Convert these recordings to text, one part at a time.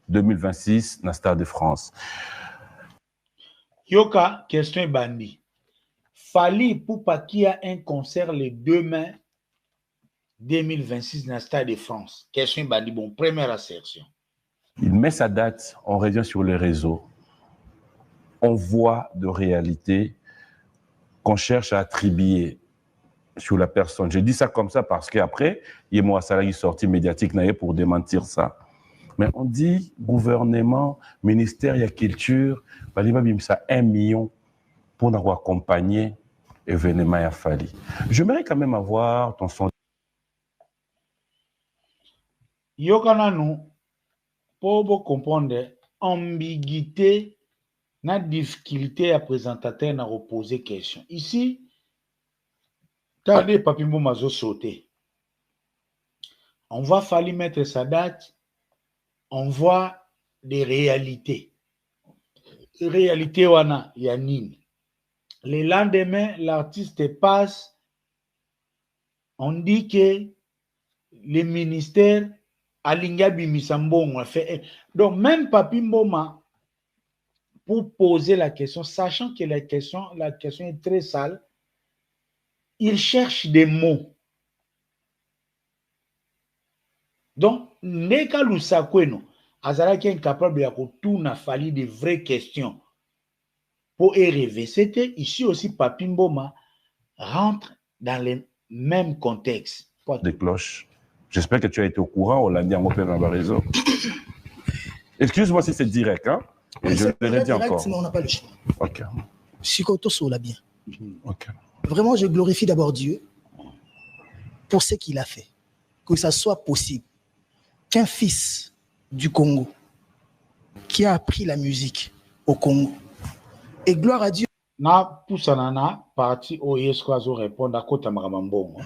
2026 na Stade de France. Yoka, question bandi. Fali pour pas qu'il y a un concert le 2 mai 2026 na Stade de France. Question bandi, bon, première assertion. Il met sa date, on revient sur les réseaux. On voit de réalité qu'on cherche à attribuer sur la personne. Je dis ça comme ça parce qu'après, il y a moi salarié sorti médiatique pour démentir ça. Mais on dit gouvernement, ministère de la culture, ça 1 million pour nous accompagner l'événement à Fali. J'aimerais quand même avoir ton son. Yokana nous, pour comprendre ambiguïté, na difficulté à présentateur na reposer question. Ici, Tade Papimbo Mazo sauté. On va falloir mettre sa date, on voit des réalités. Réalité wana yanine. Le lendemain, l'artiste passe, on dit que le ministère Alinga Bimisambongo a fait. Donc même Papimboma, pour poser la question, sachant que la question est très sale, il cherche des mots. Donc, Neka Lusakweno, Azara qui est incapable de tout n'a fallu de vraies questions pour rêver. C'était ici aussi Papimboma rentre dans le même contexte. Des cloches. J'espère que tu as été au courant, on l'a dit en open dans le réseau. Excuse-moi si c'est direct, hein? Et je le redis encore. Mais on n'a pas le choix. Ok. Sikoto Sola bien. Ok. Vraiment, je glorifie d'abord Dieu pour ce qu'il a fait. Que ça soit possible qu'un fils du Congo qui a appris la musique au Congo, et gloire à Dieu. Na Poussanana, parti au Yesko répondre à Kota Maramambongo.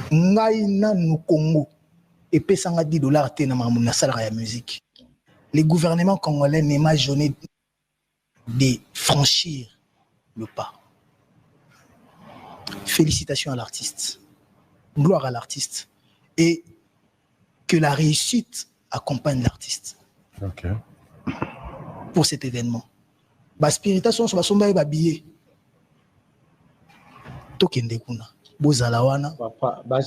Ngaïna nous Congo et pesanga $10 te na mamuna salara ya musique. Les gouvernements congolais n'aiment jamais de franchir le pas. Félicitations à l'artiste. Gloire à l'artiste. Et que la réussite accompagne l'artiste. Ok. Pour cet événement. Ba spiritation sur basomba ba billet. Tokende kuna. Bozala wana.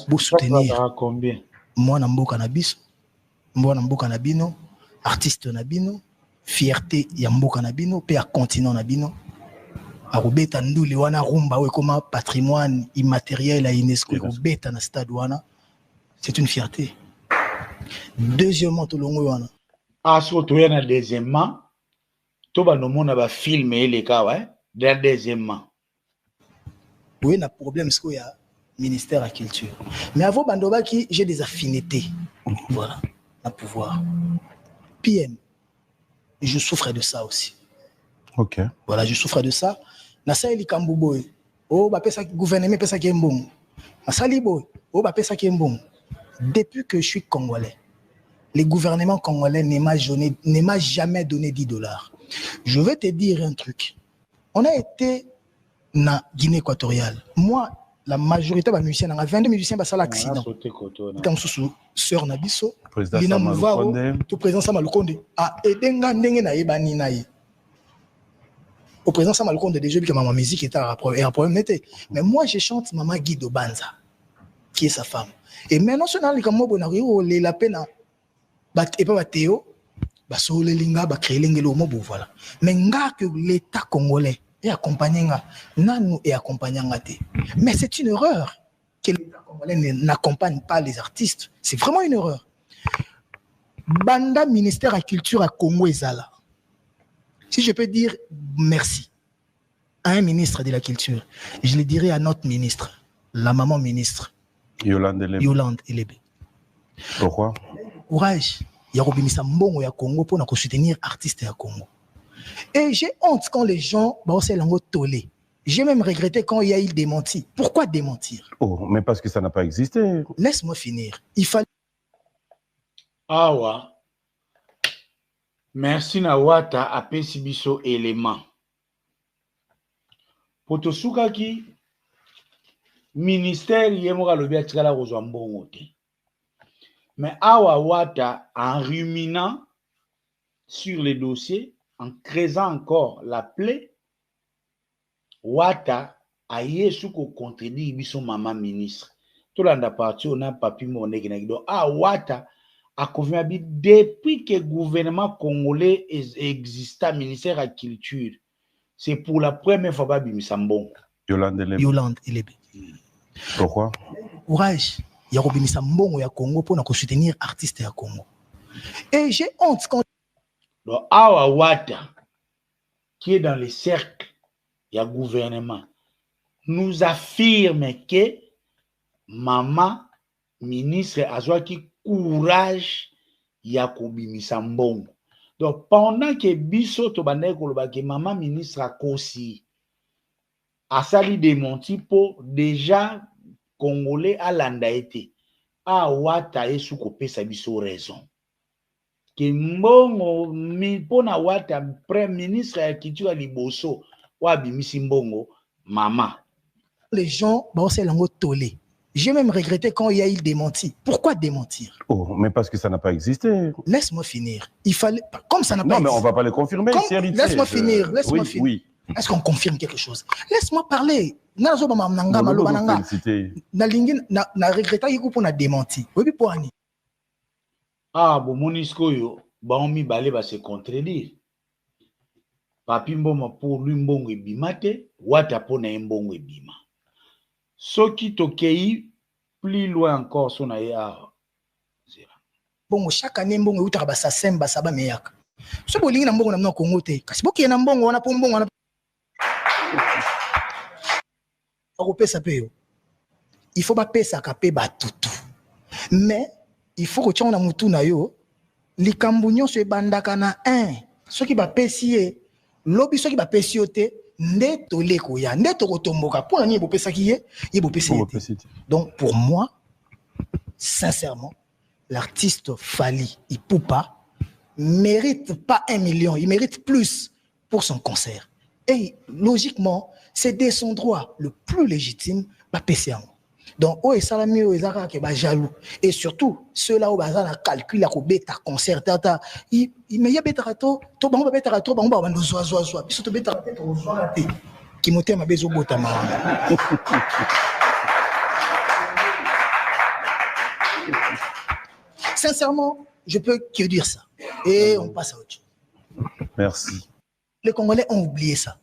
Bo soutenir. Combien? Moi na mboka na biso. Moi na mboka na bino. Artiste na bino. Fierté ya mboka na bino. Pe ya continent na bino. Arubeta ndule wana rumba we comme patrimoine immatériel à UNESCO. Arubeta na stade wana. C'est une fierté. Deuxièmement, tout le monde. Ah, surtout, il y a deuxièmement. Tout le monde a filmé les cas, ouais. Deuxièmement. Oui, il y a un problème, c'est qu'il y a ministère de la culture. Mais avant, j'ai des affinités. Voilà, à pouvoir. PM, je souffre de ça aussi. Ok. Voilà, je souffre de ça. Nasa eli kambuboy. Oh, bah, pesa gouvernement, pesa qui est bon. Nasa liboy. Oh, bah, pesa qui est bon. Depuis que je suis congolais, les gouvernements congolais ne m'a jamais donné $10. Je vais te dire un truc. On a été na Guinée équatoriale. Moi, la majorité des musiciens, 22 musiciens, ça l'accident. Dans sous sœur Nabiso, Lina Mouvaro, tout président Samalukonde, a edenga ndenge na ebani na ye. Au président Samalukonde déjà que ma musique était un problème. Mais moi, je chante Maman Guido Banza, qui est sa femme. Et maintenant, ce n'est pas comme moi, la peine et pas Théo, le linga, créer l'ingélo, voilà. Mais que l'État congolais est accompagné, nous est accompagné. Mais c'est une erreur que l'État congolais n'accompagne pas les artistes. C'est vraiment une erreur. Banda ministère de la culture à Congo et Zala. Si je peux dire merci à un ministre de la culture, je le dirais à notre ministre, la maman ministre. Yolande Elebe. Pourquoi? Courage. Il y a Robinisa Mbongo ya Congo pour nous soutenir artistes à Congo. Et j'ai honte quand les gens c'est l'ango tolé. J'ai même regretté quand il y a eu démenti. Pourquoi démentir? Oh, mais parce que ça n'a pas existé. Laisse-moi finir. Il fallait. Ah ouais. Merci Nawata à Pesibiso élément. Potosuka qui ministère yemora lobi atikala kozwa mbongo te. Mais Awa Wata, en ruminant sur les dossiers, en creusant encore la plaie, Wata a yesu ko contredire biso maman ministre. Tout l'anda parti on a papi monné donc Wata a confirmé depuis que le gouvernement congolais exista ministère de la culture. C'est pour la première fois que Bimisa Mbongo. Yolande Elebe. Pourquoi? Courage. Il y a Bimisa Mbongo ya Congo pour soutenir artistes ya Congo. Et j'ai honte quand donc Awa Wata qui est dans le cercle du gouvernement nous affirme que maman ministre a qui courage ya kobimisa mbongo. Donc pendant que biso to bandai koloba que maman ministre a kosi a sali démenti pour déjà congolais à landa été a Wata esu kopesa biso raison que mbongo mi pona Wata premier ministre ya culture liboso wa bimisi mbongo maman. Les gens c'est lango tolé. J'ai même regretté quand il y a eu le démenti. Pourquoi démentir? Oh, mais parce que ça n'a pas existé. Laisse-moi finir. Il fallait, comme ça n'a pas existé. Non, mais on ne va pas le confirmer. Laisse-moi finir. Laisse-moi finir. Oui. Est-ce qu'on confirme quelque chose? Laisse-moi parler. Na regretté qu'on a démenti. Oui, pour Annie. Ah, bon, Monisco, Baomi Balé va se contredire. Papi Mboma pour lui Mbongo Bimate, Wata pour na Mbongo Bima. Ce qui tokei plus loin encore son aya. Bon, chaque année Mbongo utaka ba sa semba saba meyaka. So bolingi na Mbongo na mno Kongo te. Kasi boki na Mbongo wana po Mbongo wana. Akopesa pe yo. Il faut ba pesa ka pe ba tutu. Mais il faut que tu na mutu na yo likambu nyonso ebandaka na un. Soki ba pesi ye, lobi soki ba pesi yo te. Donc pour moi, sincèrement, l'artiste Fally Ipupa mérite pas 1 million, il mérite plus pour son concert. Et logiquement, c'est de son droit le plus légitime, pas PCA. Donc, oh, et ça, jaloux. Et surtout, ceux-là, où bazar calcul, la bêta concert, il y a bêta rato, to bango bêta rato, bango bango zoa. Puis surtout bêta rato, raté. Qui montait ma bezo botama. Sincèrement, je peux que dire ça. Et on passe à autre chose. Merci. Les Congolais ont oublié ça.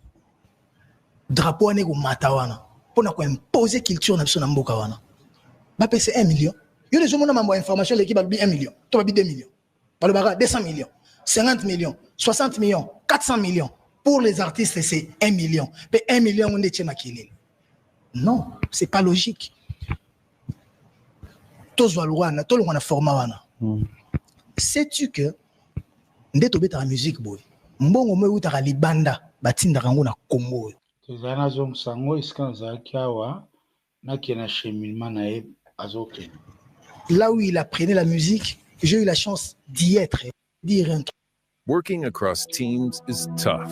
Drapeau ané go matawana. Pour imposer culture na mboka wana. Ba pese 1 million. Yo les gens m'ont information l'équipe a 1 million. Toi 2 millions. Par le baga 200 millions, 50 millions, 60 millions, 400 millions. Pour les artistes c'est 1 million. Mais 1 million on est makilé. Non, c'est pas logique. Tozo wana, to wana format wana. Sais-tu que ndeto beta la musique boy. Mbongo me utaka libanda batinda kango na Congo. Tezana zong sango iskanza kiawa na kena cheminement na e azoke. Là où il apprenait la musique, j'ai eu la chance d'y être, dire un truc. Working across teams is tough,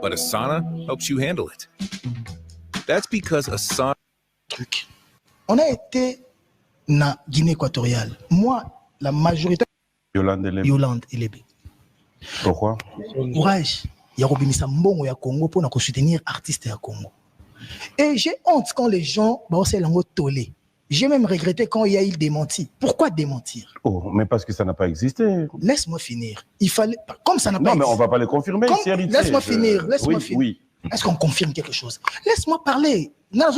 but Asana helps you handle it. That's because Asana. On a été na Guinée équatoriale. Moi, la majorité. Yolande Elebe. Pourquoi? Courage. Il y a Robinisa Mbongo ya Congo pour soutenir artistes ya Congo. Et j'ai honte quand les gens c'est lango tolé. J'ai même regretté quand il y a eu le démenti. Pourquoi démentir? Oh, mais parce que ça n'a pas existé. Laisse-moi finir. Il fallait, comme ça n'a pas existé. Non, mais on va pas le confirmer. Laisse-moi finir. Laisse-moi finir. Oui. Est-ce qu'on confirme quelque chose? Laisse-moi parler. Na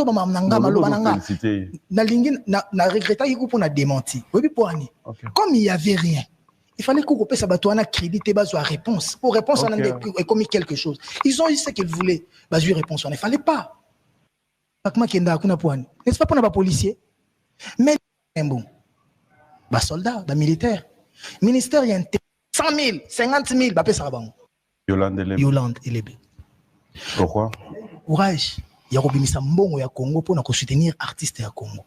regretté qu'on a démenti. Comme il n'y avait rien. Il fallait qu'on paie sa bateau à crédit et base à réponse. Pour réponse, on a commis quelque chose. Ils ont eu ce qu'ils voulaient. Base à réponse, il ne fallait pas. N'est-ce pas pour les policiers? Mais bon, bah soldat, bah militaire. Ministère, il y a 100 000, 50 000, bah ça va. Yolande Elebe. Pourquoi? Courage. Il y a Robinisa Mbongo ya Congo pour soutenir artistes ya Congo.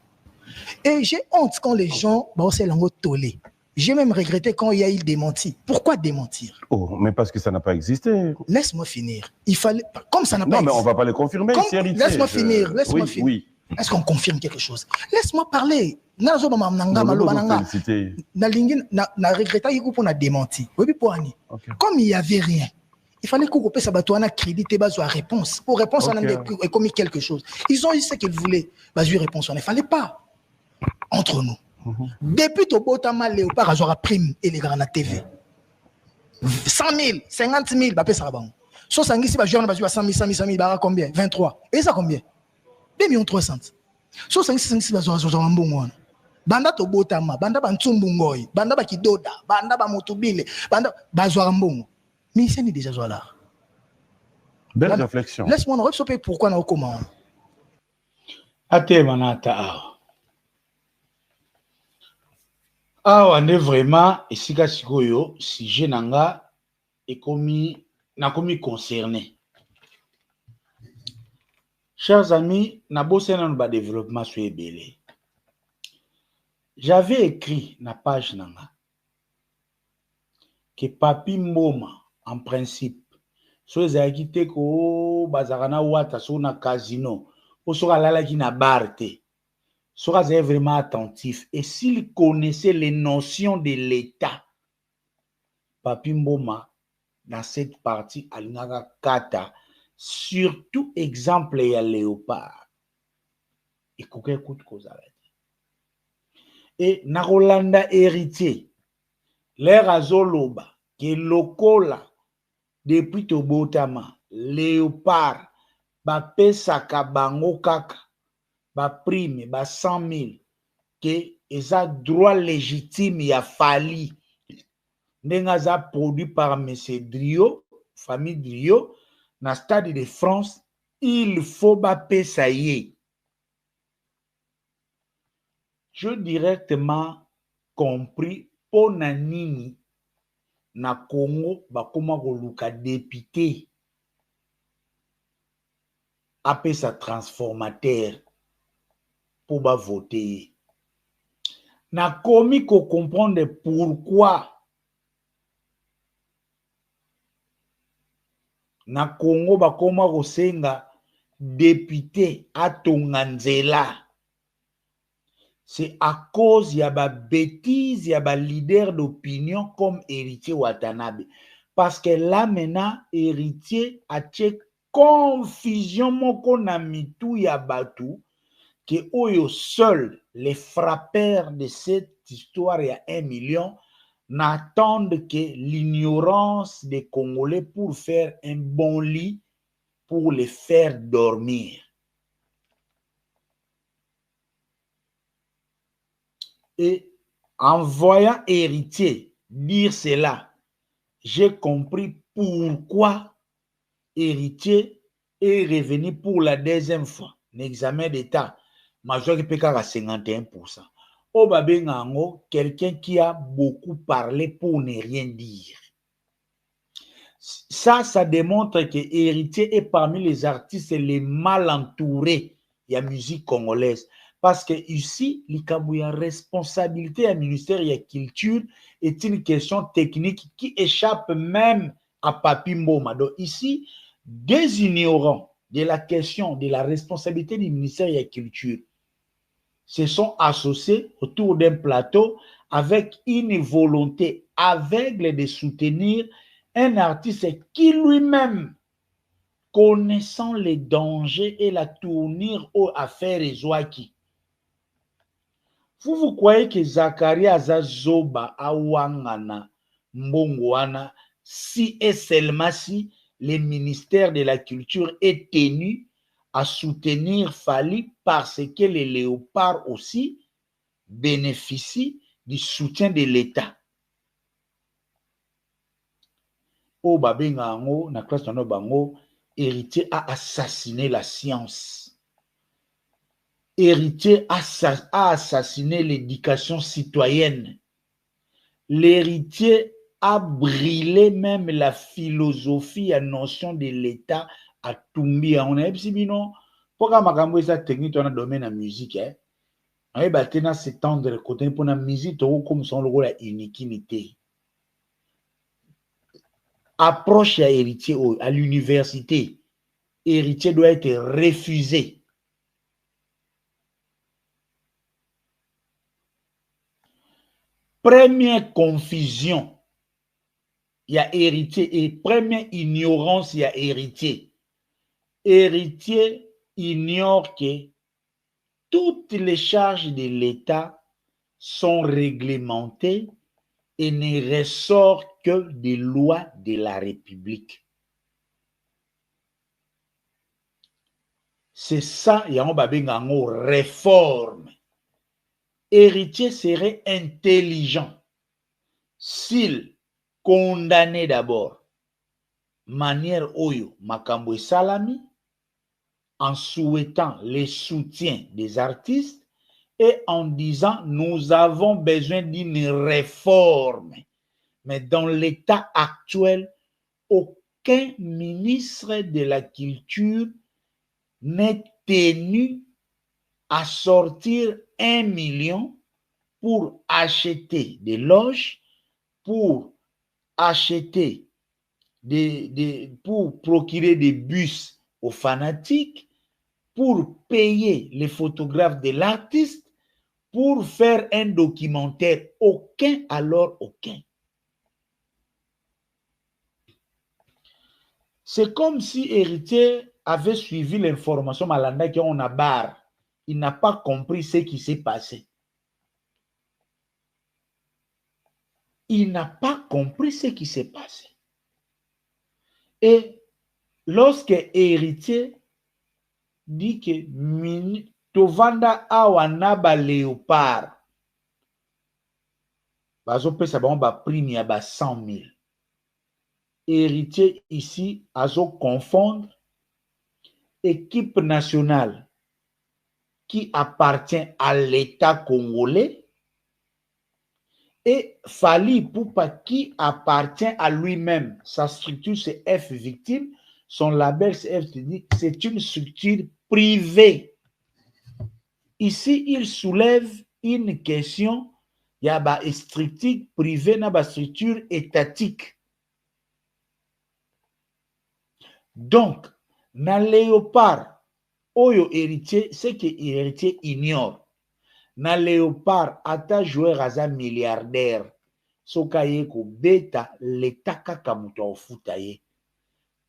Et j'ai honte quand les gens c'est lango tolé. J'ai même regretté quand il y a eu le démenti. Pourquoi démentir? Oh, mais parce que ça n'a pas existé. Laisse-moi finir. Il fallait, comme ça n'a pas existé. Non, mais on va pas le confirmer. Laisse-moi finir. Laisse-moi finir. Oui. Est-ce qu'on confirme quelque chose? Laisse-moi parler. nga zo ba mamnanga maloba nanga félicité. na lingi na regretta yiko pour na démenti obi poani comme il y avait rien il fallait qu'on coupe ça bateau na crédit et bazo réponse pour réponse on a commis quelque chose ils ont eu ce qu'ils voulaient bazo réponse on ne fallait pas entre nous depuis to botama léopard azora prime et les grands na TV 100 000 50 000 ba pesa bango so sangisi ba joueur na bazo 100 000 ba combien 23 et ça combien 2 millions 300 so sangisi bazo mbongo banda to botama banda ba ntsumbu ngoyi banda ba kidoda banda ba motubile banda bazwa mbongo mais c'est déjà là. Belle réflexion. Laisse-moi nous réfléchir pourquoi nous comment. Ate manata on est vraiment esika sikoyo sujet nanga ekomi concerné. Chers amis, na bosena no ba développement sur ebele. J'avais écrit na page nanga que Papi Mboma en principe, so ezalaki te ko bazaka na wata so na casino, ou so alalaki na bar te, so azalaki vraiment attentif. Et s'il connaissait les notions de l'État, Papi Mboma, dans cette partie, alingaka kata, surtout exemple ya Léopard. Et koke koute kozala. Et na Rolanda héritier, l'air azoloba, ke lokola, depuis Tobotama, Léopard, ba pesaka bango kaka, ba prime, ba 100 000, que eza droit légitime ya Fali, ndenga za produit par M. Drio, famille Drio, na Stade de France, il faut ba pesa ye. Je directement compris, ponanini, na Congo bakoma koluka député apesa transformateur pour ba voter. Na komi ko comprendre pourquoi na Congo bakoma kosenga député atonga nzela. C'est à cause ya ba bêtise ya ba leader d'opinion comme Héritier Watanabe. Parce que là maintenant, Héritier a tché confusion moko na mitou ya batu que oyo seul les frappeurs de cette histoire ya 1 million n'attendent que l'ignorance des Congolais pour faire un bon lit pour les faire dormir. Et en voyant Héritier dire cela, j'ai compris pourquoi Héritier est revenu pour la deuxième fois. L'examen d'État, major qui peut à 51%. Au Babengango, quelqu'un qui a beaucoup parlé pour ne rien dire. Ça démontre que Héritier est parmi les artistes les mal entourés de la musique congolaise. Parce que ici, la responsabilité du ministère de la Culture est une question technique qui échappe même à Papi Mboma. Donc ici, des ignorants de la question de la responsabilité du ministère de la Culture se sont associés autour d'un plateau avec une volonté aveugle de soutenir un artiste qui lui-même, connaissant les dangers et la tournure aux affaires Zouaki. Vous croyez que Zachary Azazoba Awangana Mbongwana, si et seulement si le ministère de la Culture est tenu à soutenir Fali parce que les léopards aussi bénéficient du soutien de l'État. Au Babengango, na classe de Bango, Héritier a assassiné la science. Héritier a assassiné l'éducation citoyenne. L'héritier a brûlé même la philosophie, la notion de l'État à Tumbia. On a dit, non, pourquoi makambo esa technique dans le domaine de la musique, hein? On a battu dans ce temps de côté pour la musique, comme son logo la uniquité. Approche à héritier à l'université. Héritier doit être refusé. première confusion, il y a héritier, et première ignorance, il y a héritier. Héritier ignore que toutes les charges de l'État sont réglementées et ne ressortent que des lois de la République. C'est ça, il y a une réforme. Héritier serait intelligent s'il condamnait d'abord manière oyo makambo salami en souhaitant les soutiens des artistes et en disant nous avons besoin d'une réforme. Mais dans l'état actuel, aucun ministre de la culture n'est tenu à sortir 1 million pour acheter des loges, pour acheter pour procurer des bus aux fanatiques, pour payer les photographes de l'artiste, pour faire un documentaire. Aucun, alors aucun. C'est comme si Héritier avait suivi l'information Malanda qu'on a barre. Il n'a pas compris ce qui s'est passé. Il n'a pas compris ce qui s'est passé. Et lorsque Héritier dit que Tovanda Awanaba Léopard, bazopesa bango ba prime ya ba 100 000. Héritier ici azo confondre équipe nationale qui appartient à l'État congolais et Fally Ipupa qui appartient à lui-même. Sa structure c'est F Victime, son label c'est F, c'est une structure privée. Ici, il soulève une question, il y a une structure privée, il y a une structure étatique. Donc, dans Léopard, Oyo héritier, c'est que héritier ignore. Dans Léopard, ata joueur aza milliardaire, soka yeko beta l'État kaka muto ofutaye.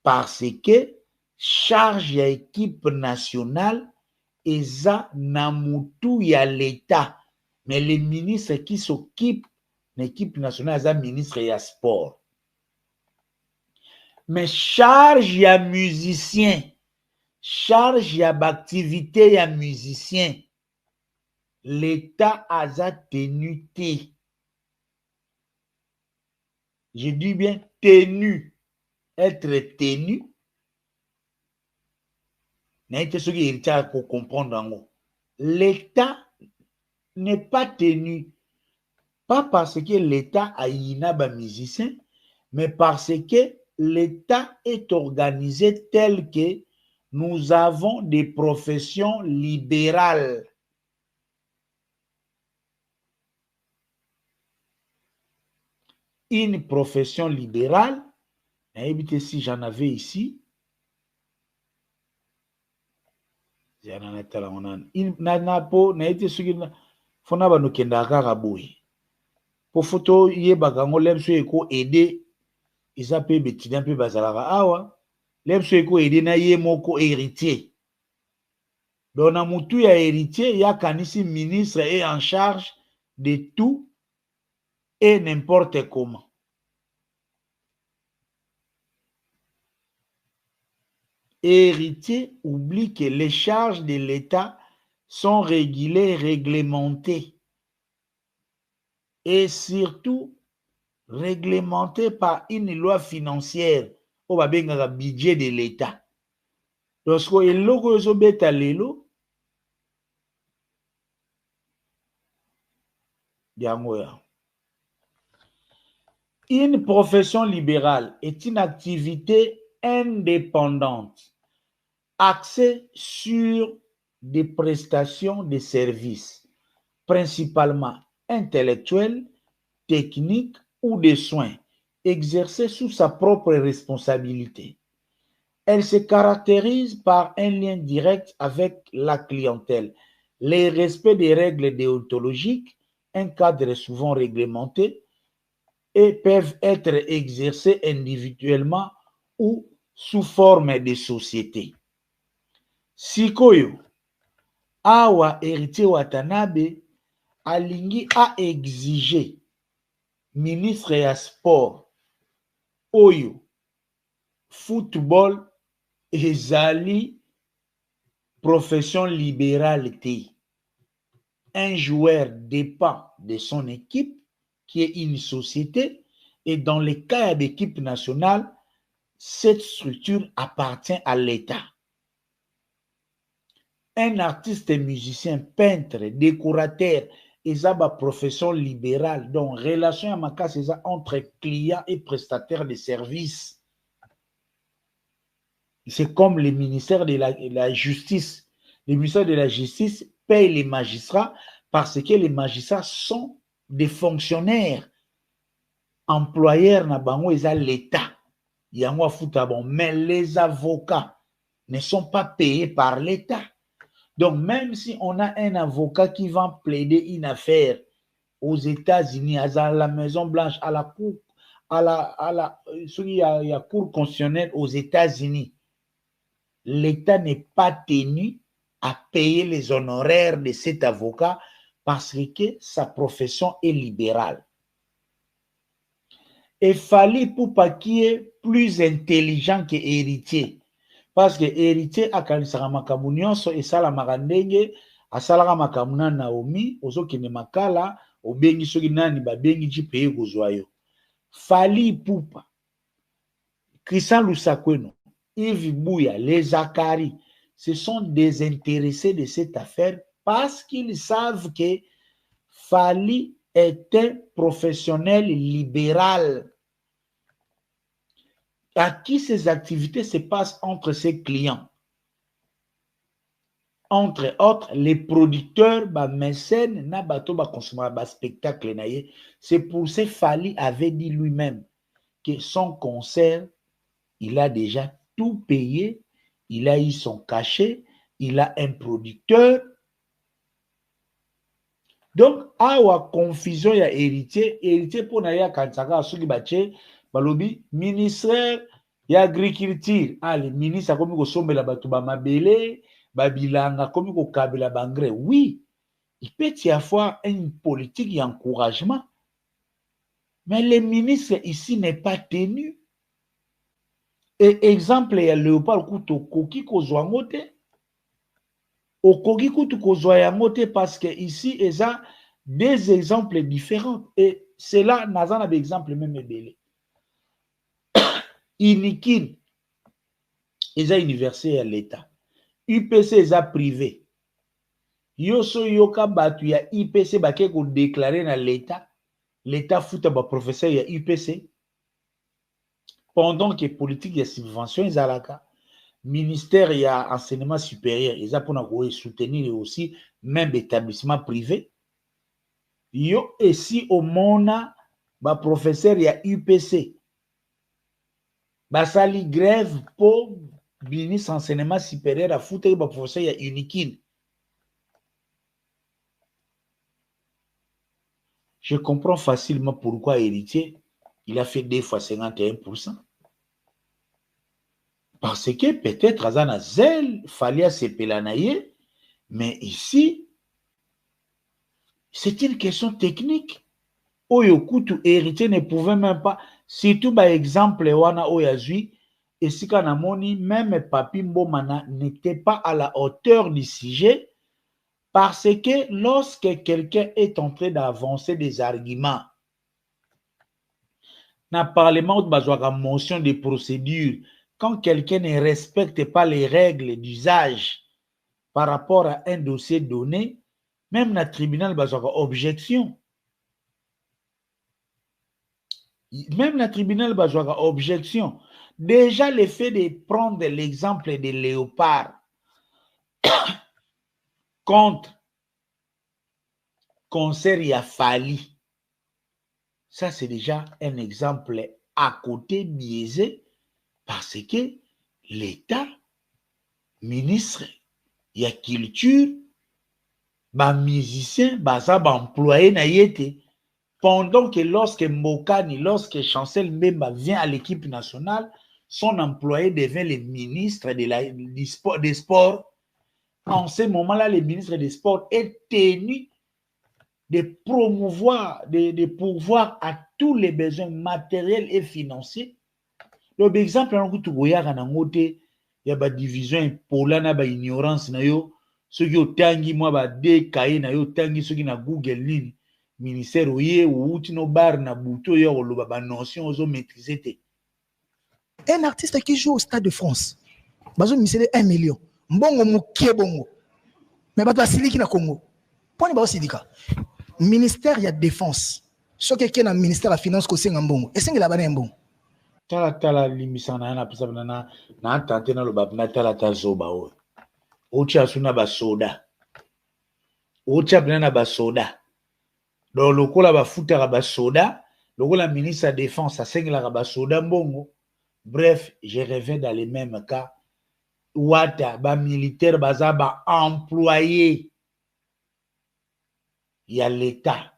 Parce que charge ya équipe nationale eza na mutu ya l'État. Mais les ministres qui s'occupent de l'équipe nationale, eza ministre ya sport. Mais charge ya musicien, charge ya activité ya musicien, l'État a tenu te. Je dis bien tenu. Être tenu. L'État n'est pas tenu. Pas parce que l'État a inaba musicien, mais parce que l'État est organisé tel que nous avons des professions libérales. Une profession libérale, évitez si j'en avais ici. Pour photo ye bakango lemso eko aider isa pe betina pe bazalaka awa lemso eko aider na ye moko héritier. Donc na mutu ya héritier ya kanisi ministre est en charge de tout et n'importe comment. Héritier oublie que les charges de l'État sont régulées, réglementées. Et surtout réglementé par une loi financière au budget de l'État. Lorsque une profession libérale est une activité indépendante axée sur des prestations de services, principalement intellectuels, techniques ou de soins, exercés sous sa propre responsabilité. Elle se caractérise par un lien direct avec la clientèle, le respect des règles déontologiques un cadre est souvent réglementé et peuvent être exercés individuellement ou sous forme de société. Sikoyo, awa héritier Watanabe alingi a exigé ministre ya sport oyo football ezali profession libérale te. Un joueur dépend de son équipe qui est une société et dans le cas d'équipe nationale, cette structure appartient à l'État. Un artiste, musicien, peintre, décorateur, ils ont une profession libérale, donc relation à ma casse entre clients et prestataires de services. C'est comme le ministère de la Justice. Le ministère de la Justice paye les magistrats parce que les magistrats sont des fonctionnaires. Employeurs na bango ils ont l'État. Yango futa bon, mais les avocats ne sont pas payés par l'État. Donc, même si on a un avocat qui va plaider une affaire aux États-Unis, à la Maison-Blanche, à la Cour, à la Cour constitutionnelle aux États-Unis, l'État n'est pas tenu à payer les honoraires de cet avocat parce que sa profession est libérale. Et fallait pour pas qui est plus intelligent que héritier. Parce que héritier a kanisaka makambo nyonso esalamaka ndenge asalaka makambo na Naomi ozokende makala obengi soki nani babengi ti peye kozwa yo. Fali Ipupa, Christian Lusakweno, Yves Bouya, les Zakari, se sont désintéressés de cette affaire parce qu'ils savent que Fali était professionnel libéral à qui ces activités se passent entre ses clients. Entre autres, les producteurs, mécènes, na bato ba consommer ba spectacle na ye. C'est pour ça Fali avait dit lui-même que son concert, il a déjà tout payé, il a eu son cachet, il a un producteur. Donc, awa confusion ya héritier pour na ya kansaka soki bache balobi ministère ya agriculture, le ministre a komi ko sombela bato ba mabele babilanga komi ko kabela bangre. Oui, il peut y avoir une politique d'encouragement, mais le ministre ici n'est pas tenu. Et exemple, il y a Léopold Kouto Koki Kozwangote. Au Koki Kouto Kozwangote parce que ici, il y a des exemples différents. Et c'est là, nous avons des exemples même belés. Inikin, il y a université à l'État. UPC, il y a privé. Yoso yoka batu ya IPC bake ko déclarer na l'État. L'État fout ba professeur ya UPC. Pendant que politique ya subvention ezalaka, ministère ya enseignement supérieur eza pona ko soutenir aussi même établissement privé. Yo esi omona ba professeur ya UPC basali grève pour ministre enseignement supérieur a foutre ba professeur ya Unikin. Je comprends facilement pourquoi héritier, il a fait 2 fois 51%. Parce que peut-être Azana Zel, fallait se pelanayer, mais ici, c'est une question technique. Oyokutu héritier ne pouvait même pas, surtout par exemple, Wana Oyazui, et si Kanamoni, même Papi Mbomana n'était pas à la hauteur du sujet. Parce que lorsque quelqu'un est en train d'avancer des arguments, dans le Parlement, il y a une motion de procédure. Quand quelqu'un ne respecte pas les règles d'usage par rapport à un dossier donné, même dans le tribunal, il y a une objection. Même dans le tribunal, il y a une objection. Déjà, le fait de prendre l'exemple de Léopard contre concert y a Fali. Ça, c'est déjà un exemple à côté biaisé parce que l'État, ministre, il y a culture, ba musicien baza ba employé na yete pendant que lorsque Mbokani, lorsque Chancel Mbemba vient à l'équipe nationale, son employé devient le ministre des sports. En ce moment-là, le ministre des sports est tenu de promouvoir, de pourvoir à tous les besoins matériels et financiers. Donc, exemple, on il y a une division pour ignorance, ceux qui ont tangi, moi, ba décaillé, tangi, ceux qui na Google ligne, ministère oye ou tino bar na buto yo lo ba notion ozo maîtriser. Un artiste qui joue au Stade de France, bazo misele 1 million. Mbongo mukie bongo. Mais bato basiliki na Congo. Poni ba silika. Ministère ya défense. Ce qui est dans ministère de la finance ko senga mbongo. Esengela bana mbongo. Tala limisana na pesa na tante na lo ba na tala zoba o. Ocha suna ba soda. Ocha bana ba soda. Donc le kola ba futaka ba soda, le kola ministre de la défense a sengela ba soda mbongo. Bref, je reviens dans les mêmes cas. Ouata ba militaire baza ba employé. Il y a l'État.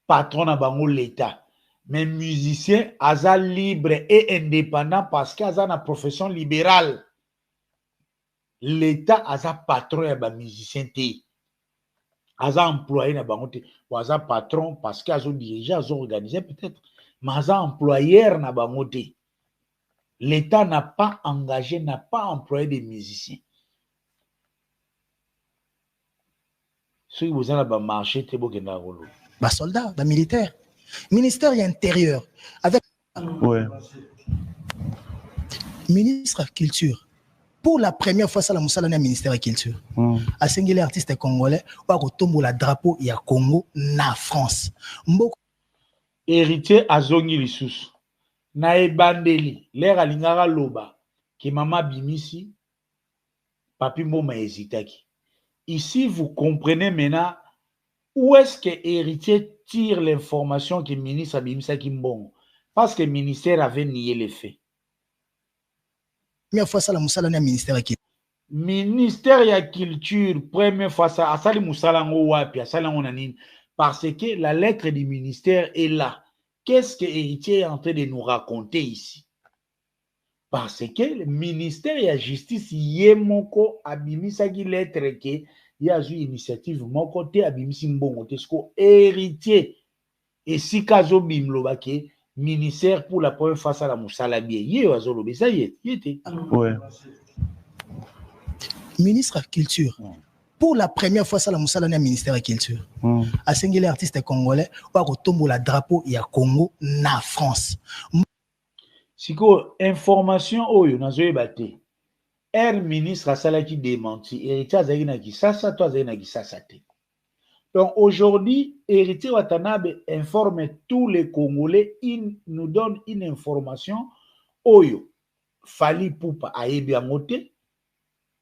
Patron na bango l'État. Mais musicien aza libre et indépendant parce qu'il a une profession libérale. L'État aza patron ya ba musicien te. Aza employé na bango te. Ou aza patron parce qu'il a dirigé, aza organisé peut-être. Mais aza employeur na bango te. L'État n'a pas engagé, n'a pas employé des musiciens. Ceux qui vous ont marché, c'est beaucoup de rôle. Bah soldats, bah militaires. Ministère intérieur avec ministre de la culture. Pour la première fois, ça la moussala na ministère de la culture. A singulier artiste congolais, ou tombo la drapeau ya Congo na France. Héritier azongi lisusu. Na ebandeli, l'air alingara loba, ki mama bimisi, papi mboma hésitaki. Ici, vous comprenez maintenant où est-ce que héritier tire l'information que le ministre a bimisa kimbongo. Parce que le ministère avait nié les faits. Première fois, ça la moussala na ministère de la culture. Ministère de la culture, première fois, ça a sali moussala ngo wapi, a sali ngo nanine. Parce que la lettre du ministère est là. Qu'est-ce que héritier est en train de nous raconter ici? Parce que le ministère de la justice yemoko abimisa ki lettre ke ya zu initiative moko te abimisi mbongo te sko héritier et si kazo bimlo bake ministère pour la première fois ça la musala bien ye azolo be ça yete. Ouais. Ministre de la culture. Pour la première fois, ça la moussala na ministère de la culture. A singulier artiste congolais, ou tombo la drapeau ya Congo na France. Siko information oyo nazoye bate. Ministre asala qui démenti. Héritier azali na Kisasa, toi azali na Kisasa te. Donc aujourd'hui, Héritier Watanabe informe tous les Congolais, il nous donne une information oyo. Fali Poupa ayebi amote.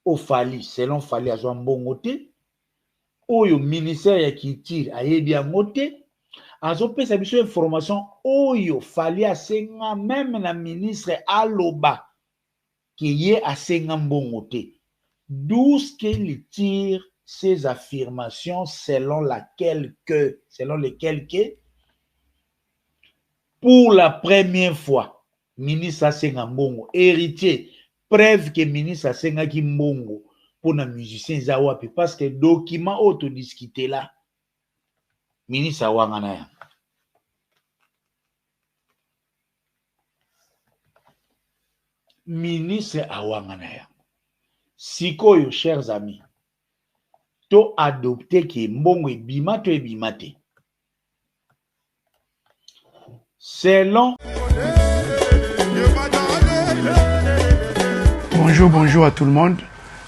Au Fali, selon Fali a un bon côté, oyo ministère ya Kitiri ayebi amote, azo pesa biso information oyo Fali asenga même la ministre aloba qui ye asenga bon côté. D'où ce qu'il tire ces affirmations selon lesquelles que pour la première fois ministre asenga mbongo héritier. Preuve que le ministre a sengaki mbongo pour les musiciens zawapi parce que document auto discuté là ministre awangana ya ministre awangana ya sikoyo chers amis to adopter que mbongo ebima to ebima te selon Bonjour à tout le monde.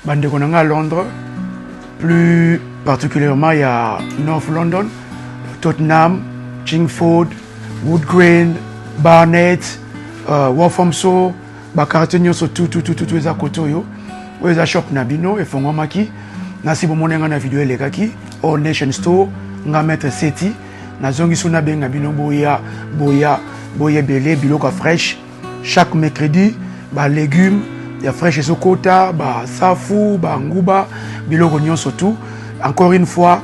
Bande Konanga à Londres, plus particulièrement il y a North London, Tottenham, Chingford, Wood Green, Barnet, Walthamstow, Bakartenyo so tout eza kotoyo. Eza shop nabino e fongo maki. Nasi bomonenga na video elekaki All Nation Store nga mettre seti na zongi suna benga bino boya belé biloko fresh chaque mercredi ba légumes ya fresh ezokota ba safu ba nguba biloko nyonso tout encore une fois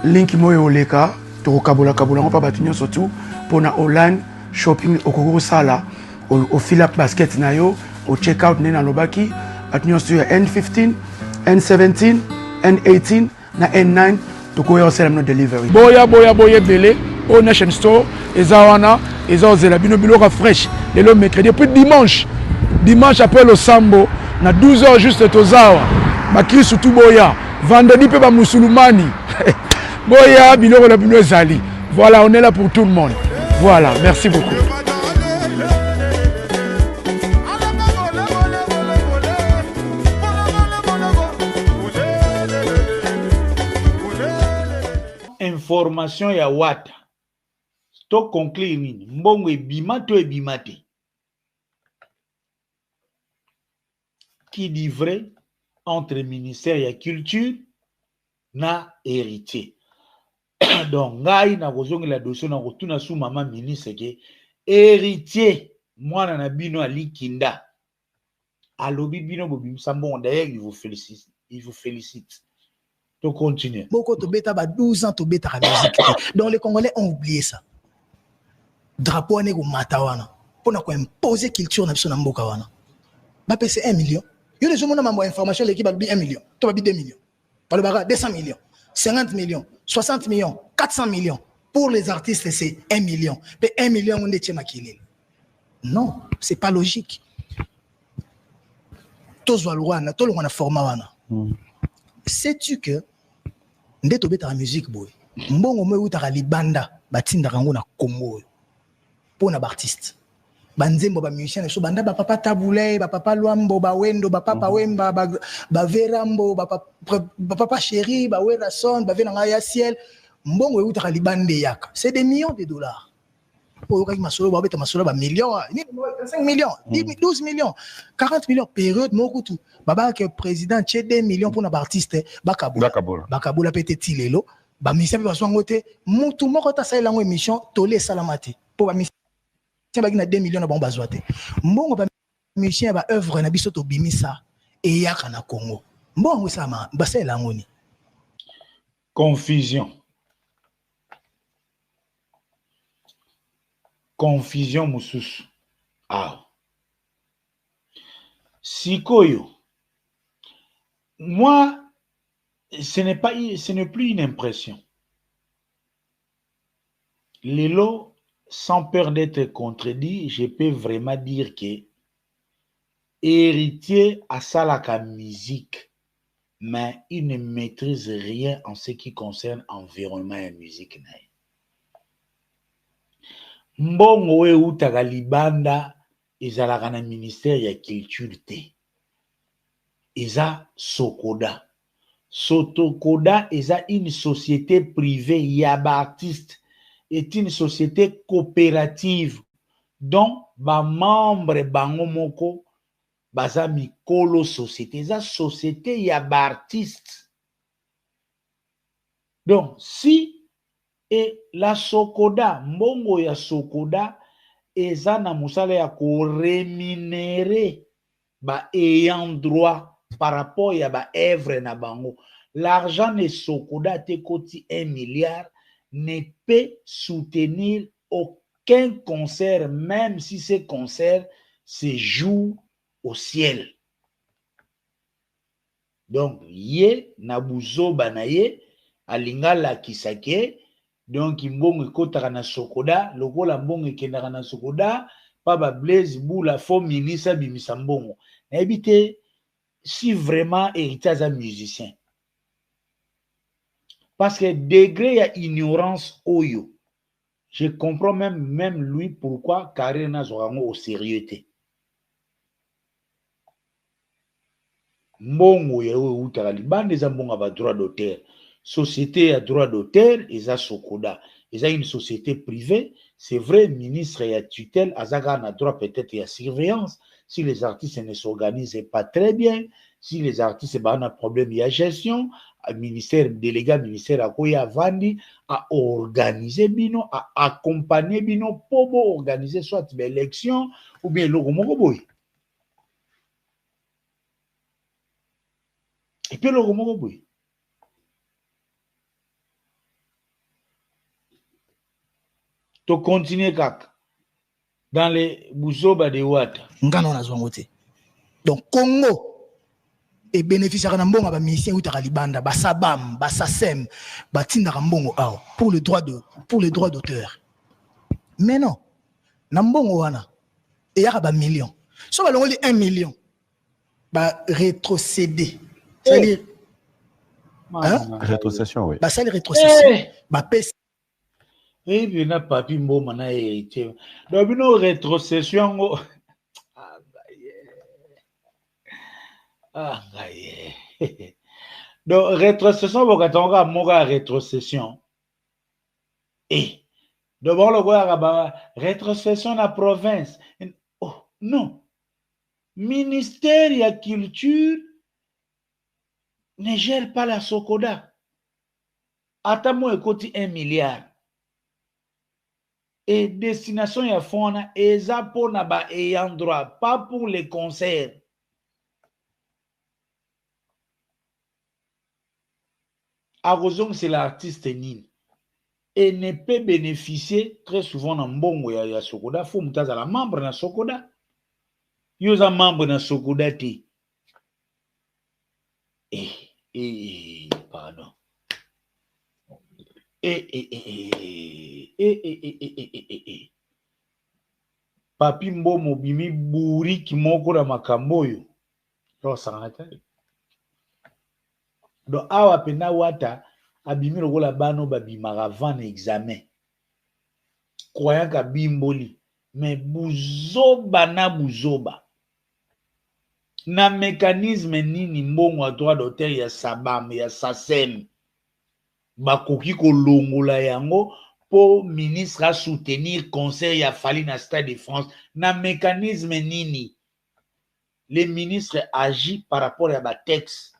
link moyo oleka to kabola ngo pa batunyo surtout pour na online shopping okoko sala au fill up basket na yo au check out nena lobaki batunyo sur N15 N17 N18 na N9 to ko yo sell no delivery boya belé au Nation Store ezawana ezozela bino biloko fresh le mercredi puis dimanche après le sambo na 12h juste tozawa bakri surtout boya vendredi pe ba musulmani boya biloko la bino ezali voilà on est là pour tout le monde voilà merci beaucoup. Information ya wata to conclure nini mbongo ebima to ebima te. Qui dit vrai entre ministère ya culture na héritier. Donc ngai na kozongela dossier na kotuna sous mama ministre ke héritier mwana na bino alikinda alobi bino bobimisa mbongo. D'ailleurs il vous félicite. To continuer. Beaucoup to beta ba 12 ans to beta la musique. Donc les Congolais ont oublié ça. Drapeau ane ko matawana. Pour na ko imposer culture na biso na mboka wana. Ba pese 1 million. Yo les hommes mambo information l'équipe ba 1 million. To ba 2 millions. Par le baga 200 millions, 50 millions, 60 millions, 400 millions. Pour les artistes c'est 1 million. Mais 1 million on est makilé. Non, c'est pas logique. Tozwa lwana, to lwana format wana. Sais-tu que ndeto beta la musique boy mbongo mwe utaka libanda batinda kango na Congo pour na artiste banzembo ba musicien so banda ba papa Tabulé ba papa Luambo ba Wendo ba papa Wemba ba Verambo ba papa Chéri ba Wera Son ba Venanga ya Ciel mbongo utaka libande yaka c'est des millions de dollars pour que masolo ba beta masolo ba millions 5 millions 12 millions 40 millions période moko tout baba que président tché 2 millions pour na artiste bakabola peut-être lelo ba mission ba songote mutu moko ta sa lango émission tolé salamate pour ba mission ba na 2 millions na ba bazwate mbongo ba mission ba œuvre na biso to bimisa et yaka na Congo mbongo sama ba sa lango ni confusion mususu. Ah. Sikoyo. Moi, ce n'est plus une impression. Lelo, sans peur d'être contredit, je peux vraiment dire que héritier a ça la musique, mais il ne maîtrise rien en ce qui concerne environnement et musique. Mbongo we utaka libanda ezalaka na ministère ya culture te. Eza Sokoda. Sotokoda eza une société privée yaba artiste est une société coopérative dont ba membre bango moko baza mikolo société eza société yaba artiste. Donc si et la Sokoda, mbongo ya Sokoda, eza na musala ya ko rémunérer ba ayant droit par rapport ya ba œuvre na bango. L'argent de Sokoda te koti 1 milliard ne peut soutenir aucun concert, même si ce concert se joue au ciel. Donc, ye na buzoba na ye alingala kisake. Donc mbongo ekotaka na Sokoda lokola mbongo ekendaka na Sokoda pa ba Blaise Bula fo ministre bimisa mbongo na ebite si vraiment héritage à musicien parce que degré ya ignorance oyo je comprends même lui pourquoi carrière na zorango au sérieux te mbongo ya oyo utaka libande za mbongo ba droit d'auteur. Société à droit d'auteur, eza Sokoda. Eza une société privée. C'est vrai, ministre et à tutelle, Azaga a droit peut-être à surveillance. Si les artistes ne s'organisent pas très bien, si les artistes ont un problème, il y a gestion, ministère, délégué, ministère à Koya Vandi, à organiser bino, à accompagner bino pour organiser soit l'élection ou bien le Romogoboy. Et puis le Romogoboy. to continuer kaka dans les buzoba de wata ngana na zwangote. Donc Congo et bénéficiaire na mbongo ba mission utaka libanda ba sabam ba sasem ba tinda mbongo aw pour le droit d'auteur. Mais non, na mbongo wana et yaka ba million. So ba longoli 1 million ba rétrocéder. C'est-à-dire rétrocession, oui. Bah ça les rétrocession ba pèse. Et bien na papi mboma na hérité. Donc bino rétrocession ngo donc rétrocession bokatonga moka rétrocession. Et d'abord le gars rétrocession na province. Oh non. Ministère de la culture ne gère pas la Sokoda. Atamo ekoti 1 milliard. Et destination ya fona eza pour na ba ayant droit, pas pour les concerts. Arozong c'est l'artiste nini. Et ne peut bénéficier très souvent dans mbongo ya Sokoda. Faut mutaza la membre na Sokoda. Yoza membre na Sokoda ti. Pardon. Papi mbomo bimi buri kimoko na makamboyo. Yo sangata. Do awa pena wata abimi lokola bano babimaka van examen. Croyant ka bimboli. Mais buzoba na buzoba. Na mécanisme nini mbongo a droit d'auteur ya sabam ya sasem. Bakoki kolongola yango pour ministre à soutenir conseil ya fali na Stade de France. Na mécanisme nini les ministres agissent par rapport à ba texte.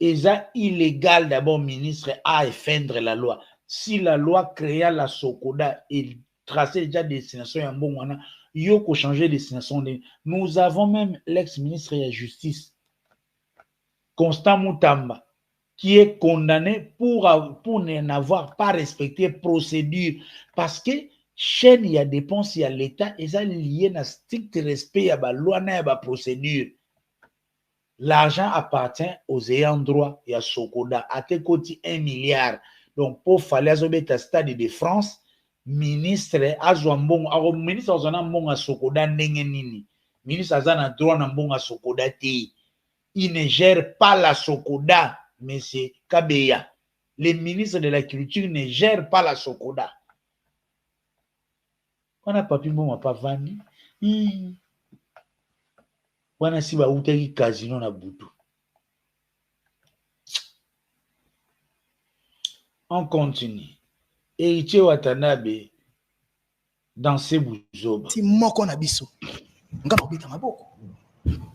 Et ça illégal d'abord ministre à enfreindre la loi. Si la loi créa la Sokoda et traçait déjà destination ya mbongo wana yoko changer destination. Nous avons même l'ex-ministre de la Justice Constant Moutamba qui est condamné pour n'avoir pas respecté procédure parce que chaîne il y a dépenses il y a l'État et ça lié à strict respect à la loi et à la procédure. L'argent appartient aux ayants droit et à Sokoda à tes côtés 1 milliard. Donc pour fallait à Stade de France ministre azwambongo ministre azana mbongo Sokoda ndenge nini ministre azana droit na mbongo Sokoda te. Il ne gère pas la Sokoda. Monsieur Kabeya, les ministres de la culture ne gèrent pas la Sokoda. On a papi mbongo pas vandi. On a si ba utaki casino na butu. On continue. Héritier Watanabe dans ses buzoba. Si moko na biso. Ngaba bita maboko.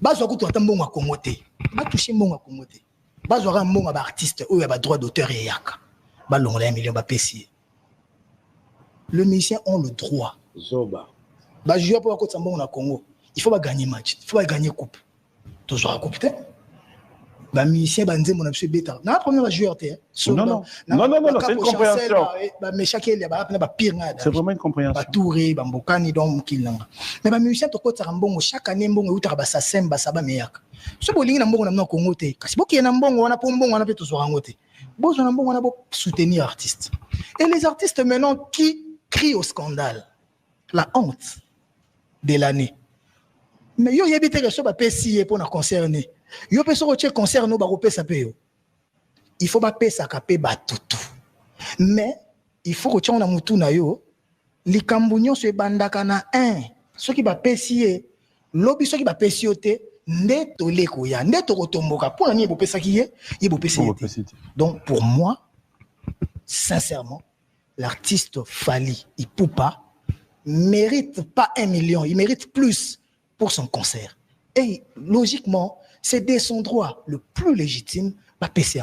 Bazo kutu atambongo akomote. Ba toucher mbongo akomote. Bazo ra mbongo ba artiste ou ya ba droit d'auteur et yaka. Ba longola 1 million ba pesi. Le musicien ont le droit. Zoba. Ba jouer pour akota mbongo na Congo. Il faut pas gagner match. Il faut pas gagner coupe. Toujours à coupe. Bah musicien banze mon absolu bêta. Na premier va jouer té. Non, c'est une compréhension. Bah mais chaque il y a ba pire ngada. C'est vraiment une compréhension. Ba touré ba mbokani donc kilanga. Mais ba musicien to kota mbongo chaque année mbongo utaka ba sasemba saba meyaka. So bolingi na mbongo na Congo té. Kasi boki na mbongo wana po mbongo wana pe to so rango té. Bozo na mbongo wana bo soutenir artistes. Et les artistes maintenant qui crient au scandale. La honte de l'année. Mais yo yebite que so ba pesi pour na concerner. Yo peso ko che concert no ba ko pesa pe yo. Il faut ba pesa ka pe ba tutu. Mais il faut ko tshona mutu na yo likambu nyonso ebandaka na 1. Soki ba pesi lobi soki ba pesi yo te nde toleko ya nde to kotomboka pour na ni bo pesa ki ye bo pesi te. Donc pour moi sincèrement l'artiste Fally Ipupa mérite pas 1 million, il mérite plus pour son concert. Et logiquement, c'est de son droit le plus légitime, pas PC.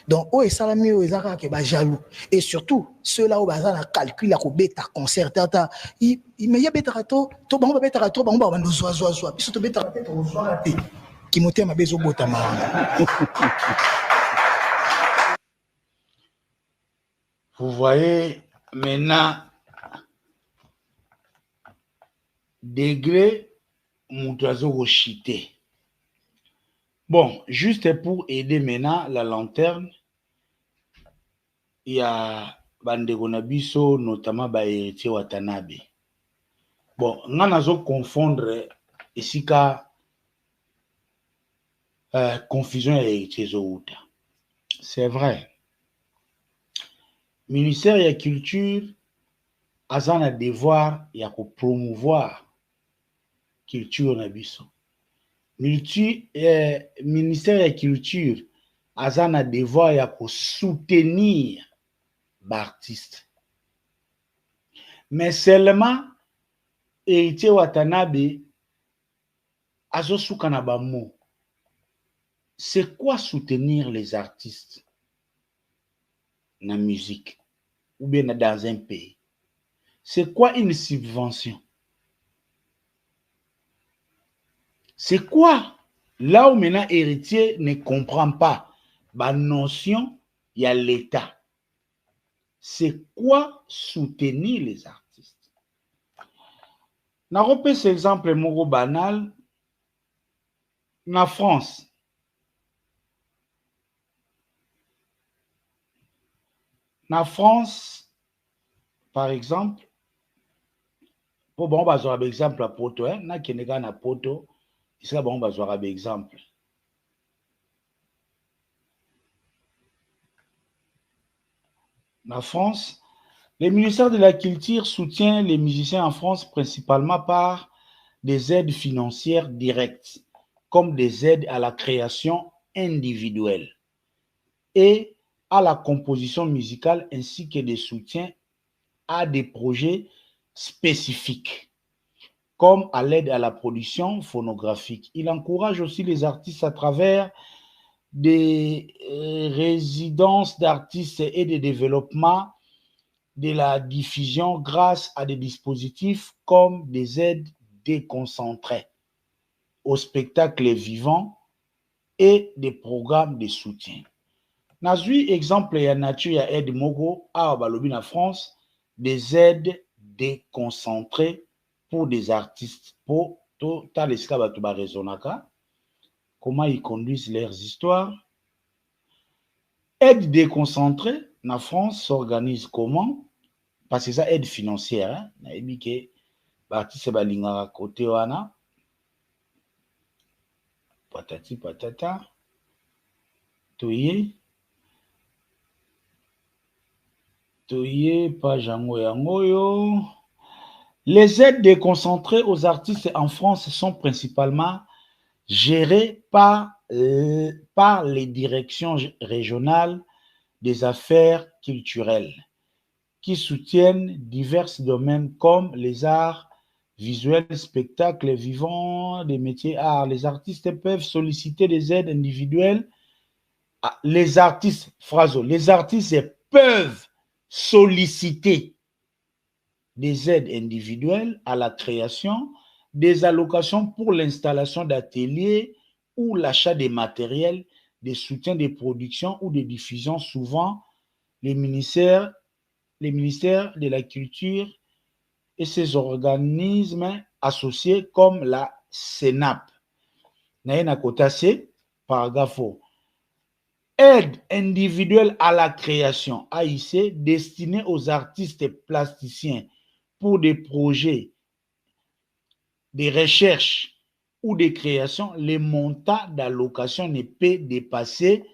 Donc, oh, et ça, est jaloux. Et surtout, ceux-là, où ils calculent la bêta concert, il y a bêta rato, tout bon, bêta rato, bon, on va nous zoa, puis surtout bêta rato, qui monte ma bezo botama. Vous voyez, maintenant, degré moutazo chité. Bon, juste pour aider maintenant la lanterne, il y a Bandeko Nabiso, notamment Héritier Watanabe. Bon, on a confondre ici qu'à confusion et Héritier Zouta. C'est vrai. Ministère de la Culture a un devoir de promouvoir la culture Nabiso. Ministère de la Culture a un devoir de soutenir l'artiste. Mais seulement, Héritier Watanabe a un mot. C'est quoi soutenir les artistes dans la musique ou bien dans un pays? C'est quoi une subvention? C'est quoi? Là où maintenant Héritier ne comprend pas la notion, il y a l'État. C'est quoi soutenir les artistes? On repère cet exemple moro banal en France. En France, par exemple, pour bon, on va avoir un exemple à Poto, na Kenegan à Poto, il sera bon, on va avoir un exemple. En France, le ministère de la Culture soutient les musiciens en France principalement par des aides financières directes, comme des aides à la création individuelle et à la composition musicale, ainsi que des soutiens à des projets spécifiques, comme à l'aide à la production phonographique. Il encourage aussi les artistes à travers des résidences d'artistes et des développements de la diffusion grâce à des dispositifs comme des aides déconcentrées au spectacle vivant et des programmes de soutien. Nazui exemple ya nature ya aide mogo à balobi na France, des aides déconcentrées pour des artistes pour tout ta l'eska bato ba raisonnaka comment ils conduisent leurs histoires. Aide déconcentrée na France s'organise comment? Parce que ça aide financière, hein? Na ebi ke artiste balingaka côté wana patati patata toye page yango. Les aides déconcentrées aux artistes en France sont principalement gérées par les directions régionales des affaires culturelles qui soutiennent divers domaines comme les arts visuels, spectacles vivants, des métiers arts. Les artistes peuvent solliciter des aides individuelles. Les artistes peuvent solliciter des aides individuelles à la création, des allocations pour l'installation d'ateliers ou l'achat des matériels, des soutiens de production ou de diffusion. Souvent, les ministères de la Culture et ses organismes associés comme la CENAP. Naïna Kotase, paragraphe. Aide individuelle à la création, AIC, destinée aux artistes plasticiens pour des projets de recherche ou de création. Les montants d'allocation ne peuvent dépasser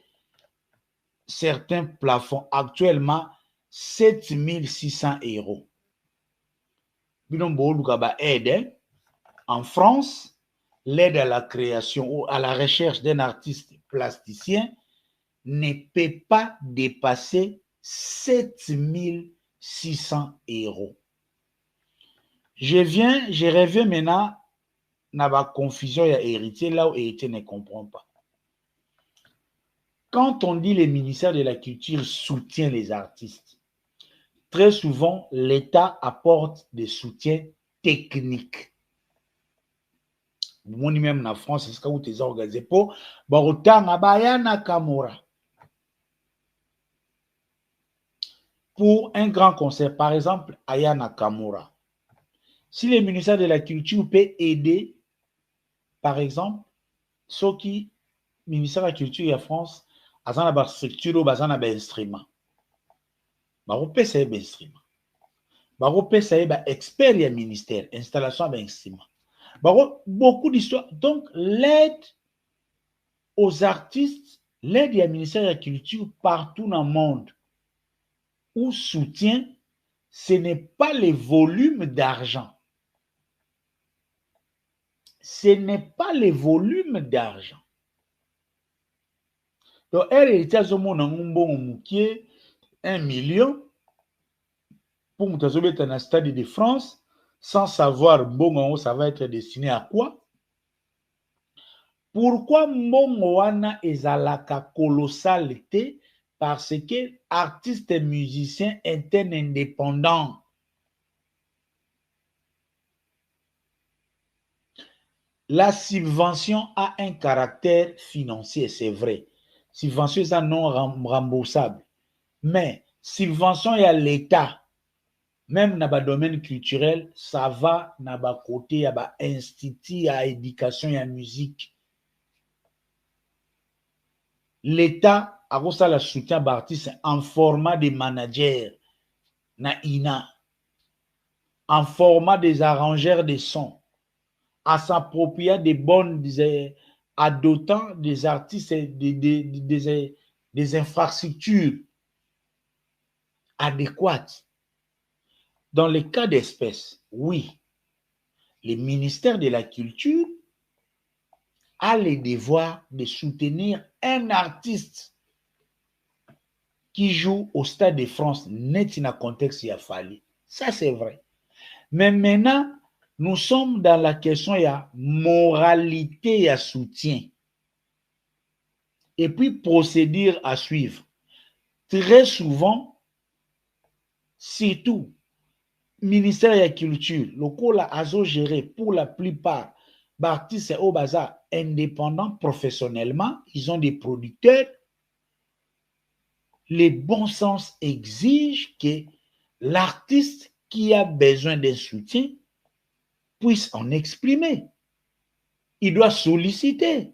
certains plafonds. Actuellement, 7 600 €. En France, l'aide à la création ou à la recherche d'un artiste plasticien ne peut pas dépasser 7 600 €. Je reviens maintenant dans la confusion à Héritier, là où Héritier ne comprend pas. Quand on dit le ministère de la Culture soutient les artistes, très souvent, l'État apporte des soutiens techniques. Même en France, c'est ce que vous avez organisé pour Ayana Kamura. Pour un grand concert, par exemple, Aya Nakamura, Si le ministère de la Culture peut aider, par exemple, ceux qui, ministère de la Culture en France, ils ont une structure ou ils ont un instrument. Ils peut ça un instrument. Ils peut ça un expert et ministère, installation d'instrument. Beaucoup d'histoires. Donc, l'aide aux artistes, l'aide du ministère de la Culture partout dans le monde, ou soutien, ce n'est pas le volume d'argent. Ce n'est pas le volume d'argent. Donc, elle est à ce moment qui est 1 million pour me mettre dans le stade de France sans savoir bon ça va être destiné à quoi. Pourquoi mbongo wana ezalaka colossalité? Parce que artistes et musiciens étaient indépendants. La subvention a un caractère financier, c'est vrai. Subvention est non remboursable. Mais subvention est à l'État. Même dans le domaine culturel, ça va dans le côté, il y a un institut à éducation et à musique. L'État a reçu le soutien d'artistes en format de manager, na INA, en format des arrangeurs de sons, à s'approprier des bonnes, à dotant des artistes des infrastructures adéquates. Dans les cas d'espèce, oui, le ministère de la Culture a le devoir de soutenir un artiste qui joue au Stade de France, net dans le contexte Yafali. Ça, c'est vrai. Mais maintenant, nous sommes dans la question de moralité et soutien. Et puis, procédure à suivre. Très souvent, surtout, ministère de la Culture, le col a géré pour la plupart, artistes au bazar indépendants professionnellement, ils ont des producteurs. Le bon sens exige que l'artiste qui a besoin d'un soutien puisse en exprimer. Il doit solliciter.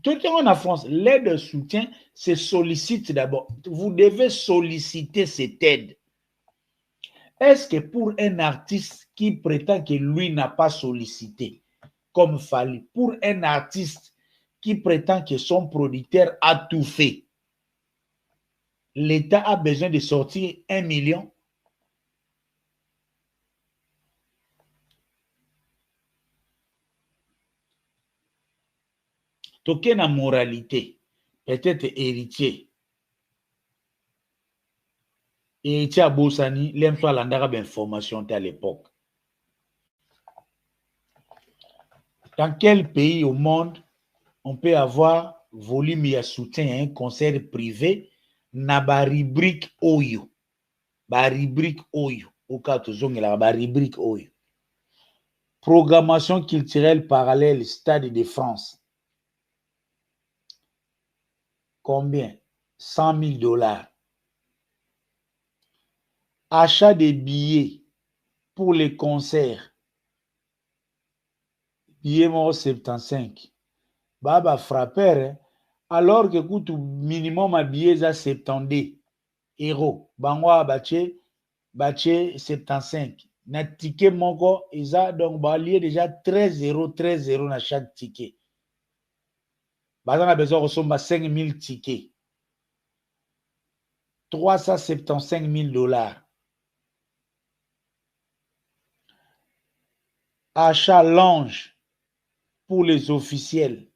Tout le monde en France, l'aide de soutien se sollicite d'abord. Vous devez solliciter cette aide. Est-ce que pour un artiste qui prétend que lui n'a pas sollicité, comme Fally, pour un artiste qui prétend que son producteur a tout fait, l'État a besoin de sortir 1 million? Toqué na moralité, peut-être héritier. Héritier à Boussani, l'aime soit l'andara d'information à l'époque. Dans quel pays au monde on peut avoir volume et soutien à un concert privé na ba rubrique oyo? Ba rubrique oyo. Au cas où la ba rubrique oyo. Programmation culturelle parallèle, Stade de France. Combien? 100 000 $. Achat de billets pour les concerts. Billets mort 75. Baba frapper, alors que coûte minimum à billets à 70 €. Bangwa bache 75. Na ticket moko, isa donc balier déjà 13 € na chaque ticket. Bazan a besoin de 5 000 tickets. 375 000 $. Achat lounge pour les officiels.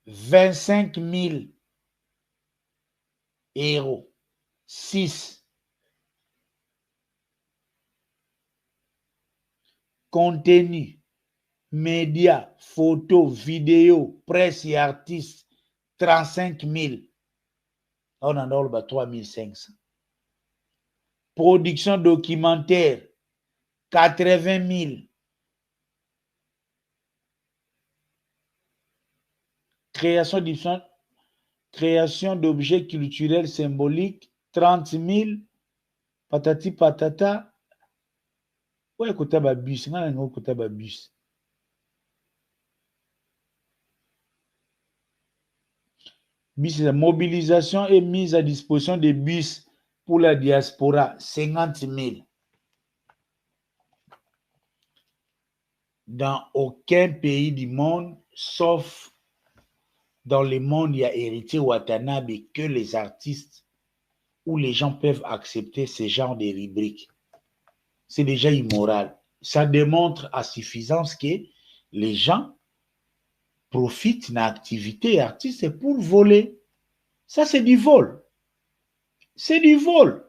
25 000 €. 6. Contenu, médias, photos, vidéos, presse et artistes, 35 000. On en a 3 500. Production documentaire, 80 000. Création d'objets culturels symboliques, 30 000. Patati patata. Ouais, côté ba bus, nga nga côté ba bus. Bus, la mobilisation et mise à disposition des bus pour la diaspora, 50 000. Dans aucun pays du monde, sauf dans le monde, il y a Héritier Watanabe que les artistes où les gens peuvent accepter ce genre de rubriques. C'est déjà immoral. Ça démontre à suffisance que les gens profitent de l'activité artiste pour voler. Ça, c'est du vol. C'est du vol.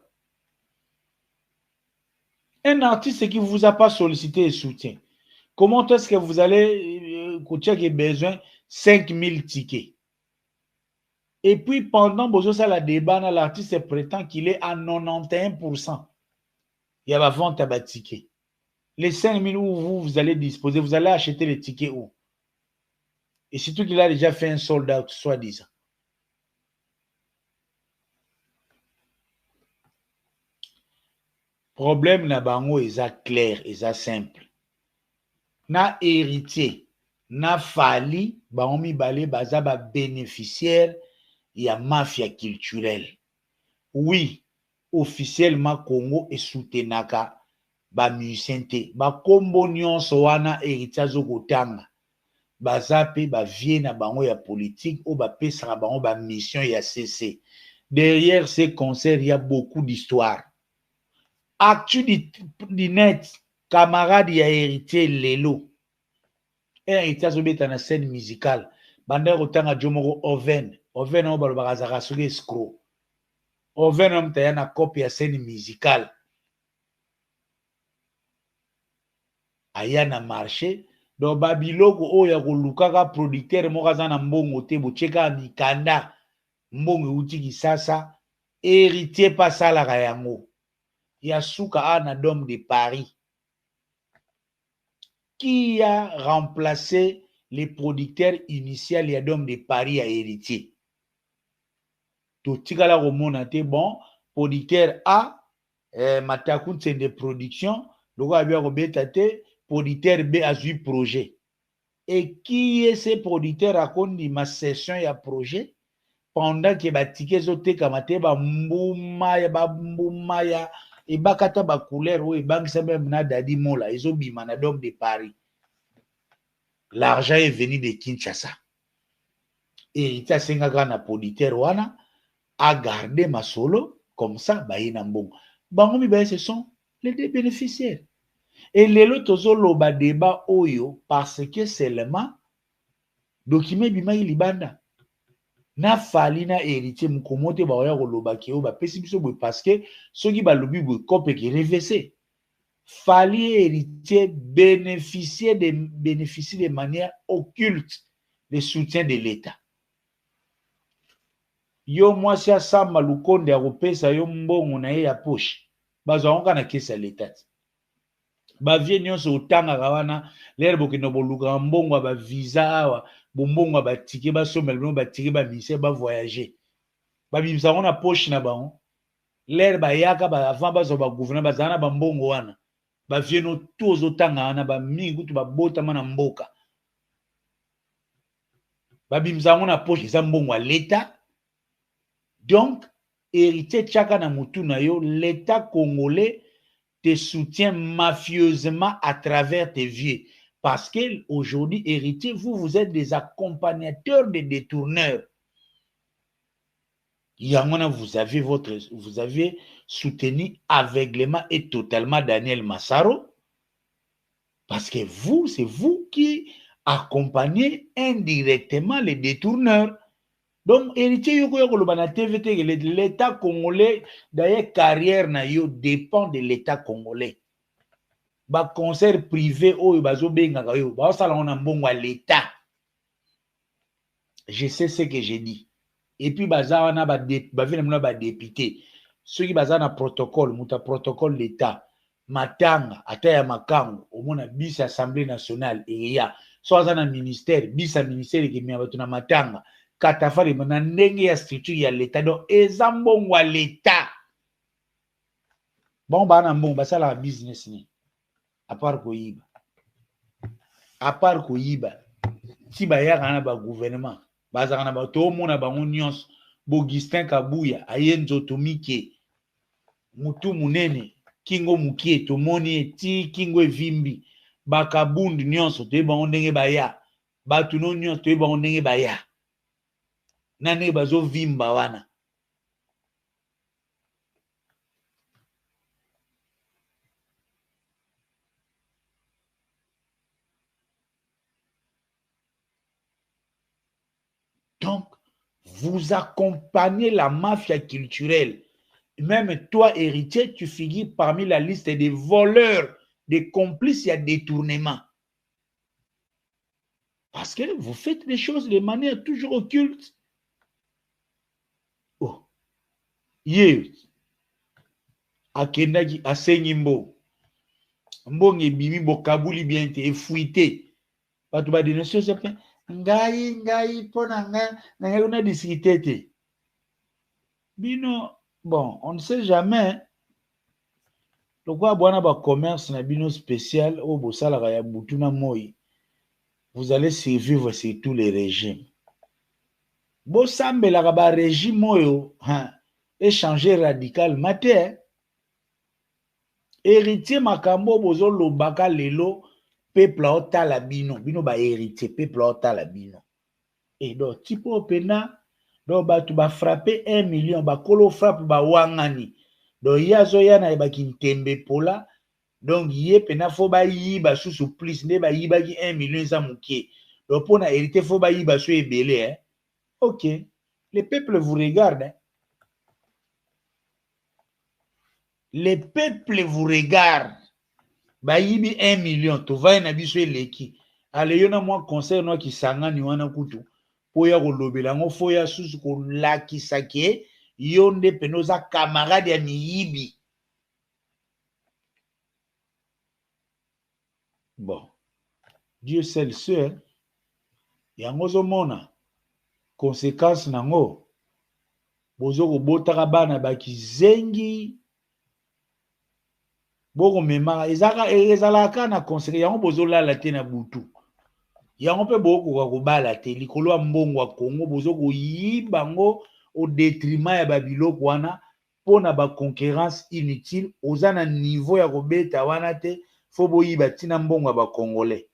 Un artiste qui ne vous a pas sollicité et soutien, comment est-ce que vous allez coûter qui a besoin 5000 tickets? Et puis, pendant que la débat, l'artiste prétend qu'il est à 91%. Il y a la vente à tickets. Les 5000 où vous allez disposer, vous allez acheter les tickets où? Et surtout qu'il a déjà fait un sold out, soi-disant. Problème na bango est clair, est simple. Na héritier, na fali, baomi balé baza ba bénéficiaire ya mafia culturelle. Oui, officiellement Congo est soutenaka ba musicien te. Ba kombo nyonso wana héritier azokotanga. Baza pe ba vie na bango ya politique ou ba pesaka bango ba mission ya CC. Derrière ces concerts, il y a beaucoup d'histoires. Actu du net, camarade ya héritier lelo. Héritier azobeta na scène musicale. Banda kotanga jomoko Oven. Oven o balo bakazaka soki escroc. Oven o mtaya na copie ya scène musicale. Aya na marché. Donc babiloko oyo ya kolukaka producteur moko aza na mbongo te bocheka mikanda. Mbongo euti Kisasa. Héritier pasalaka yango. Yasuka Ana Dom de Paris, qui a remplacé les producteurs initiaux de Dom de Paris à héritier. Tout tigala remonate bon, producteur A, Matakoun c'est de production, donc a bien rebetate, producteur B a eu projet. Et qui est ce producteur à cause de ma session ya projet? Pendant que ba ticket zote kamate ba mbouma ya et bakata ba couleur ou bangisa même na dadi mola ils ont bima na Dom de Paris. L'argent est venu de Kinshasa. Et il t'a sengaka na producteur wana a gardé ma solo comme ça ba ina mbongo. Bango mi ce sont les deux bénéficiaires. Et les autres zolo ba débat oyo parce que seulement document bima libanda. Na fali na héritier mukomote ba oya koloba ki o ba pesi biso boy parce que soki ba lobi boy kope ki reversé fali héritier bénéficier de manière occulte des soutiens de l'État. Yo mwasi asamba lukonde ya kopesa yo mbongo na ye ya poche bazwangoka na kesi ya l'État. Bavie nyonso otangaka wana lere bokende boluka mbongo ya bavisa awa bombongo ya batike basomela bino batike baministère bavoyager babimisa yango na poche na bango lere bayaka avant bazwa bagouverneur bazala na bambongo wana bavie no tu ozotanga wana bamingi kutu babotama na mboka babimisa yango na poche eza mbongo ya l'État. Donc héritier tiaka na mutu na yo, l'État congolais te soutient mafieusement à travers tes vieux. Parce qu'aujourd'hui, héritier, vous êtes des accompagnateurs des détourneurs. Yangona, vous avez soutenu aveuglément et totalement Daniel Massaro. Parce que c'est vous qui accompagnez indirectement les détourneurs. Donc, héritier, l'État congolais, d'ailleurs, carrière na yo dépend de l'État congolais. Ba concert privé, l'État. Je sais ce que j'ai dit. Et puis, député. Ceux qui ont un protocole, protocole l'État. Matanga, Ataya Makango, au moins, bis Assemblée nationale, et il y a, soit un ministère, bis un ministère qui m'a battu na Matanga. Katafari na ndenge ya structure ya l'État donc ezambongo wa l'État bon bana mbongo basala business ni à part koyiba. À part koyiba. Si bayaka na ba gouvernement, bazaka na ba to mona bango nyonso, Augustin Kabuya, ayenzo tomike, mutu munene, kingo mukie tomoni ti kingo evimbi, bakabundi nyonso to bango ndenge baya, batu no nyonso to bango ndenge baya. Na ndenge bazo vimba wana. Donc, vous accompagnez la mafia culturelle. Même toi, héritier, tu figures parmi la liste des voleurs, des complices et détournements. Parce que vous faites les choses de manière toujours occulte. Oh. Ye. Akendaki asenyimbo. Mbonge bimi bokabuli bien te fuité. Pas tout ba dénoncer ça. Ngai pona ngai on a discuté. Bino bon, on ne sait jamais. Pourquoi boana ba commerce na bino spécial au bosala ya butuna moi. Vous allez survivre sur tous les régimes. Bosambela ba régime moyo, échanger radical matin. Héritier makambo bozo lobaka lelo peuple otala bino ba héritier peuple otala bino. Et donc tipo pena donc batu ba frapper 1 million ba kolo frappe ba wangani. Donc yazo yana ba kintembe pola donc yé pena fo ba yiba sous plus ne ba yiba ki 1 million za mukie. Donc pour na héritier fo ba yiba so ebele hein. OK. Les peuples vous regardent. Hein. Les peuples vous regardent. Bayibi 1 million, tu vas na biso eleki. Ale yona moi conseil no ki sangani wana kutu. Poya ko lobela ngo foya susu ko laki sake yonde penoza camarade ya miyibi. Bon. Dieu seul seul. Yango zo mona conséquence nango. Bozo ko botaka bana bakizengi. Boko mema ezalaka na conseil yango bozola la te na butu yango pe boko ko bala te likolo mbongo wa Congo bozo ko yiba ngo au détriment ya babiloko wana pona ba concurrence inutile ozana niveau ya ko beta wana te fo boyiba tina mbongo ba congolais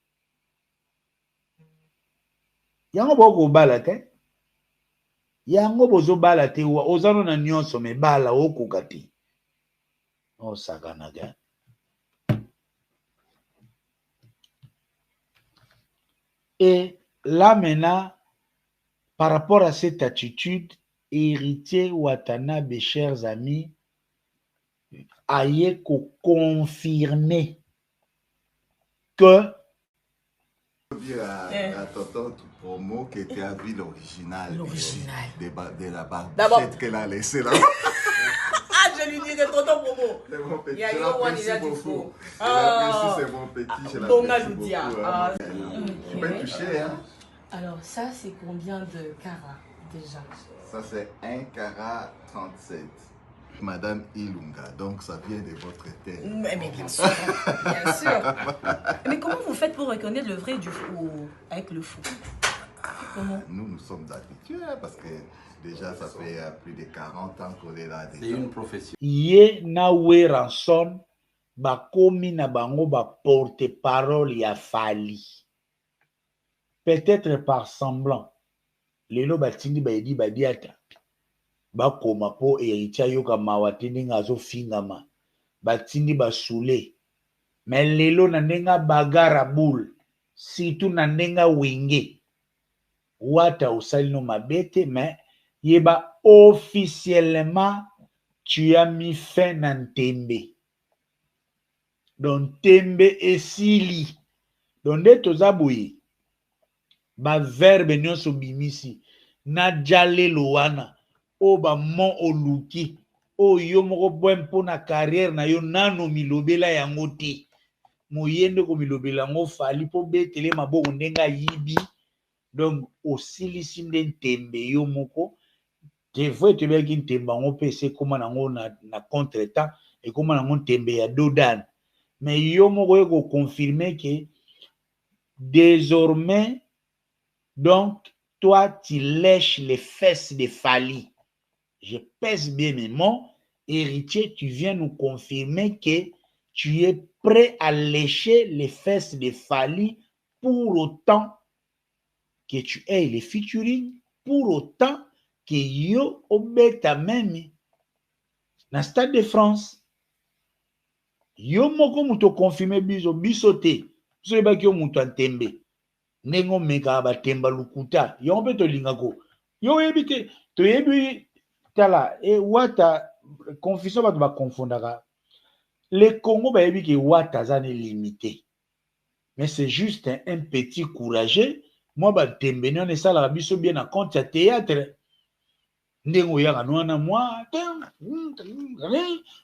yango boko bala te yango bozo bala te ozana na nyonso me bala okoka te o sakanaga. Et là maintenant, par rapport à cette attitude, héritier Watanabe, chers amis, aïe confirmer que dire à Tonton Promo que tu as vu l'original. L'original. De la barbouchette qu'elle a laissée là. Ah, je lui dirai Tonton Promo. C'est mon petit. Il y a Je l'apprécie beaucoup. C'est mon petit. Je l'apprécie beaucoup. Tu peux toucher, hein? Alors, ça, c'est combien de carats déjà? Ça, c'est 1 carat 37. Madame Ilunga, donc ça vient de votre terre. Mais bien sûr, bien sûr. Mais comment vous faites pour reconnaître le vrai du faux avec le faux? Comment? Nous sommes habitués parce que déjà ça fait plus de 40 ans qu'on est là. C'est une profession. Yé na we ranson ba komi na bango ba porte-parole ya fali. Peut-être par semblant. Lelo batindi ba edi ba diata. Bakoma po héritier yoka mawatini ngazo fingama batindi basule mais lelo na ndenga bagara boule surtout na ndenga wenge wata usali no mabete mais yeba officiellement tu as mis fin na Ntembe donc Tembe esili donc de tozaboyi ba verbe nyonso bimisi na jale lowana o ba mon oluki o yo moko boem pona carrière na yo nano milobela yango te moyende ko milobela ngo fali po betele maboko ndenga yibi donc osilisi nde Ntembe yo moko te voi te beki Ntembe ngo pese koma nango na contre-temps et koma nango Ntembe ya Dodan mais yo moko confirmer que désormais, donc, toi, tu lèches les fesses de Fali. Je pèse bien mes mots. Héritier, tu viens nous confirmer que tu es prêt à lécher les fesses de Fali pour autant que tu aies les featuring, pour autant que yo obeta même dans le Stade de France. Yo moko muto confirmer biso te. Biso yeba ki yo muto antembe. Nengo meka batemba lukuta. Yo mpe tolingako. Yo yebi te. To yebi tala. E wata confusion bato ba confondaka. Le Congo ba yebi ki wata zane limité. Mais c'est juste un petit courageux. Moi ba tembe ne sala biso bien na compte ya théâtre. Ndengo yaka nwana moi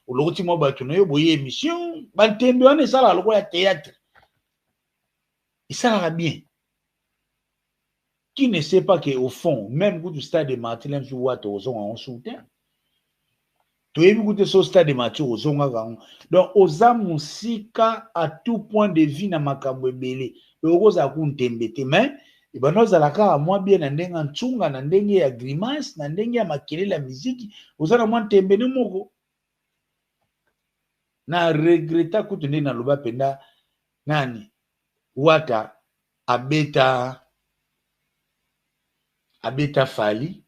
olokoti mwa bato na yo boye émission batembe wana esalaka lokola ya théâtre esalaka bien. Qui ne sait pas qu'au fond même kutu stade de Martyr msu wata ozonga en soutien toyebi kutu so stade de Martyr ozongaka ngo donc oza mosika à tout point de vue na makambo ebele okozala kuntembe te mais ibano ozalaka mwa bien na ndenge ya ntsunga na ndenge ya grimace na ndenge ya makelele ya miziki oza na mwa ntembene moko na regreta kutu ndenge naloba penda nani wata abeta Fali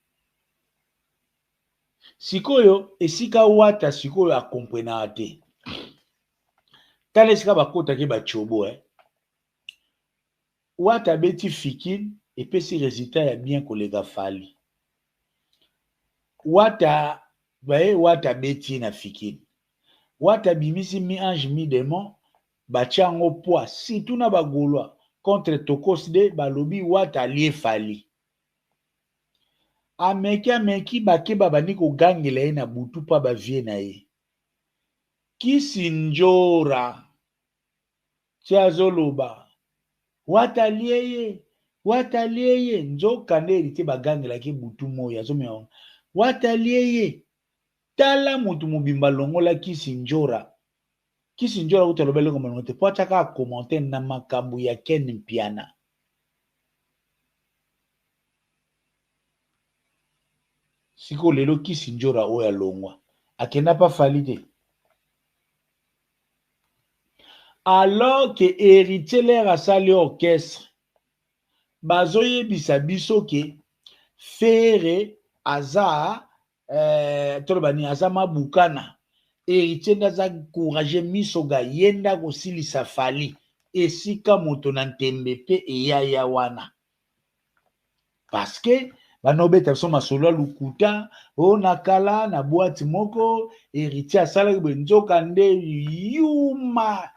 sikoyo esika wata sikoyo akomprenaka te tala esika bakotaki bachobo wata abeti Fikini epesi résultat ya bien koleka Fali wata abeti na Fikini wata bimisi mi ange mi démon batia yango poids surtout na bagolwa contre Tokosde balobi wata alie Fali ameki bakeba bani kogangela ye na butu pa bavie na ye Kisinjora ti azoloba wata alie ye nzoka nde erite bagangelaki butu moya azomema wata alie ye tala mutu mobimba longola Kisinjora kuta loba eloko malongo te po atiaka akomante na makambo ya Ken Mpiana siko lelo Kisinjora oyo alongwa akenda pa Fali te alors que héritier l'air asali orchestre bazoyebisa biso ke Fere aza tolobani aza mabukana héritier ndaza courage misoga yenda kosilisa Fali esika moto na ntembe pe eyaya wana parce que banobeta biso masolo lukuta o nakala na boîte moko héritier asalaki benzoka nde yuma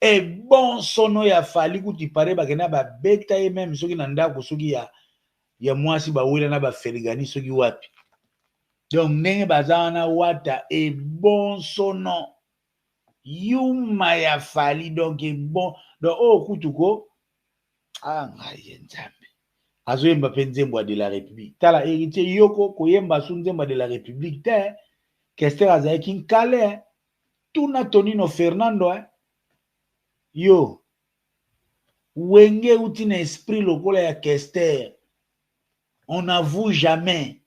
e bon sono ya Fali kuti pare bakena babeta ye même soki na ndako soki ya mwasi bawela na baferigani soki wapi donc ndenge baza wana wata e bon sono yuma ya Fali donc e bon donc o kutuko ngai nzambe azoyemba mpe nzembo de la république tala héritier yoko koyemba su nzembo de la république te Kester azalaki nkale tuna Tonino Fernando yo wenge uti na esprit lokola ya Kester on n'avoue jamais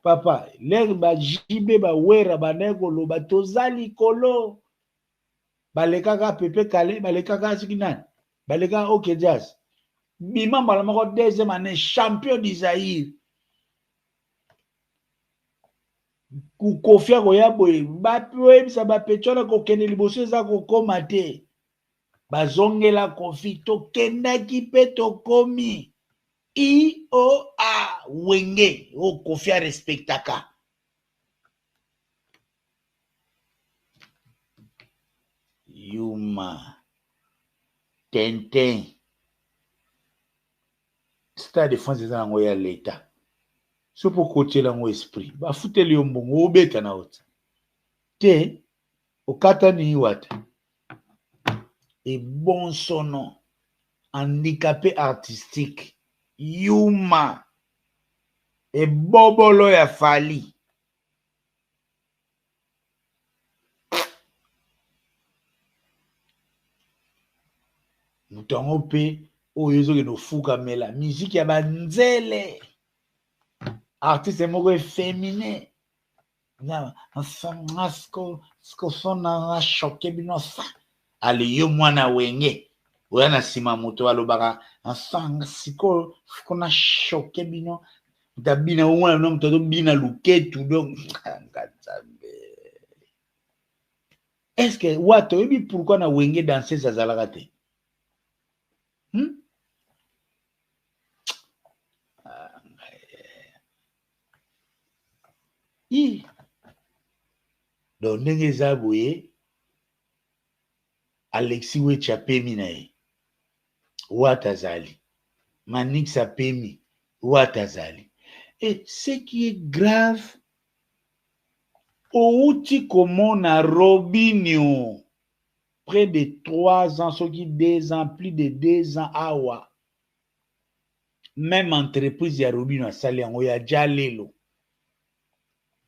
papa lere bajibe bawera baneko loba toza likolo balekaka pepe kale balekaka siki nani balekaka OK Jazz bima mbala moko deuxième année champion d'Isaïr kukofia koya boye bapoyebisa bapetwana kokende liboso eza kokoma te bazongela kofi tokendaki mpe tokomi IOA wenge o kofia respectaka yuma Tintin Stade de France eza nango ya leta so po kotiela yango esprit bafuteli yo mbongo obeta na ota te okatani wata e bon sono handicapé artistique yuma e bobolo ya Fali mutango pe oyo ezoke no fuka mela musique ya banzele artiste moko féminin na sko sona choqué bino sa ale yo mwana wenge oya na sima moto alobaka nsanga siko kona choqué bino dabina mwana no mtoto bina luketu donc est-ce que wato ebi pourquoi na wenge danser ça zalaka te donc ndenge eza boye Alexis Wechi apemi na ye watazali Manix apemi watazali et ce qui est grave outi komona Robinho près de 3 ans soki 2 ans plus de 2 ans awa même entreprise ya Robinho asali yango ya jalelo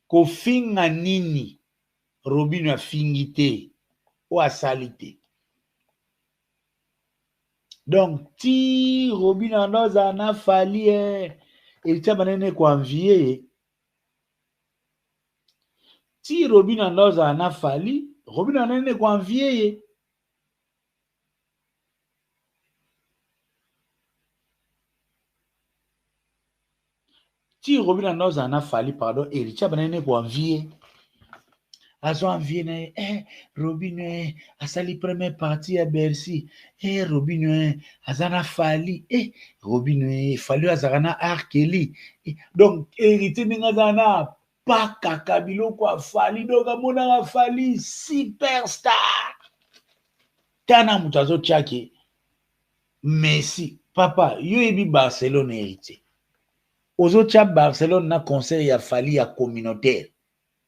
kofinga nini Robinho afingi te o asali te donc ti Robinho andoza na fali elita banene kwa envier ti Robinho andoza na fali Robinho anene kwa envier ti Robinho andoza na fali pardon elita banene kwa envier azo envier na Robinho asali première partie ya Bercy Robinho azana fali Robinho fali azana arkeli donc hérité ninga zana paka kabilo kwa fali donc amona fali superstar tana mutazo chake Messi papa yo ebi Barcelone hérité ozo cha Barcelone na concert ya fali ya communautaire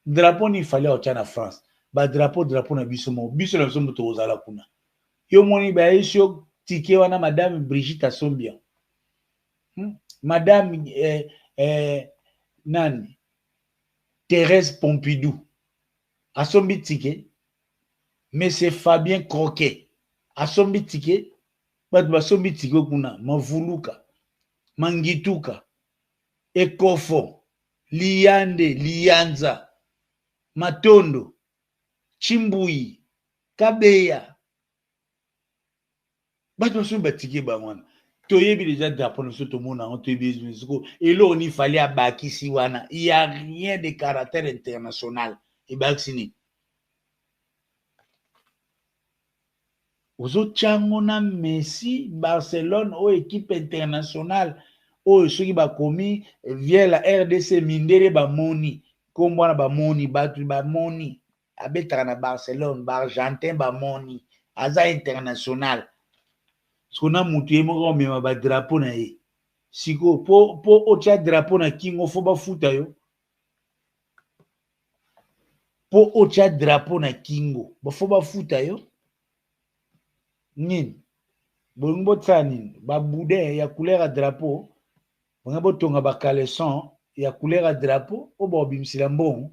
drapeau ni fallait au na France ba drapeau na biso na biso moto ozala kuna yo moni ba esio ticket wana madame Brigitte Assombia madame nani Thérèse Pompidou asombi ticket monsieur Fabien Croquet asombi ticket ba sombi ticket kuna mavuluka mangituka ekofo liande lianza Matondo, Chimbui, Kabeya. Bato sont batigués bangwana. Toyebi déjà drapeau nous tout le monde en télévision. Et là on y fallait à baki siwana. Il y a rien de caractère international. Et baksini. Ozo changona Messi Barcelone ou équipe internationale ou ceux qui ba commis via la RDC mindere ba moni. Kombona ba moni batu ba moni abetaka na Barcelone ba Argentin ba moni aza international sona mutu yemo mema ba drapeau na ye siko po ocha drapeau na kingo fo ba futa yo po ocha drapeau na kingo ba fo ba futa yo nini bongo tsani ba boudin ya couleur ya drapeau bongo tonga ba caleçon ya couleur à drapeau au bord bimsila mbon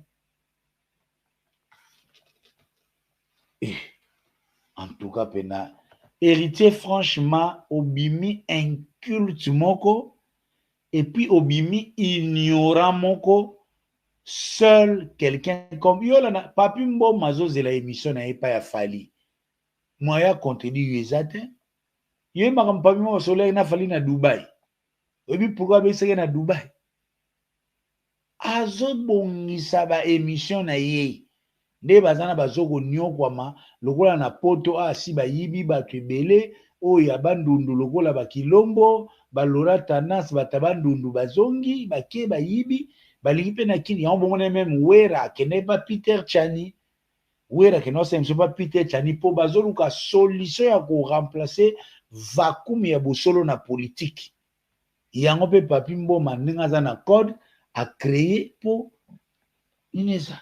en tout cas pena héritier franchement obimi inculte moko et puis obimi ignorant moko seul quelqu'un comme yo na papi mbo mazo zela émission na epa ya fali moya contenu exact yo makam papi mbo soleil na fali na Dubai obi pourquoi be na Dubai azobongisa ba émission na ye nde bazana bazoko nyokwama lokola na poto asi bayibi bato ebele oyo ya bandundu lokola bakilombo balora tanas batabandundu bazongi bake bayibi balingi mpe na kini yango bongo na meme wera akende pa Peter Chani wera akende osemso pa Peter Chani mpo bazoluka solution ya koremplace vacuum ya bosolo na politique yango mpe papi mboma ndenge aza na code a créé pour Inesa.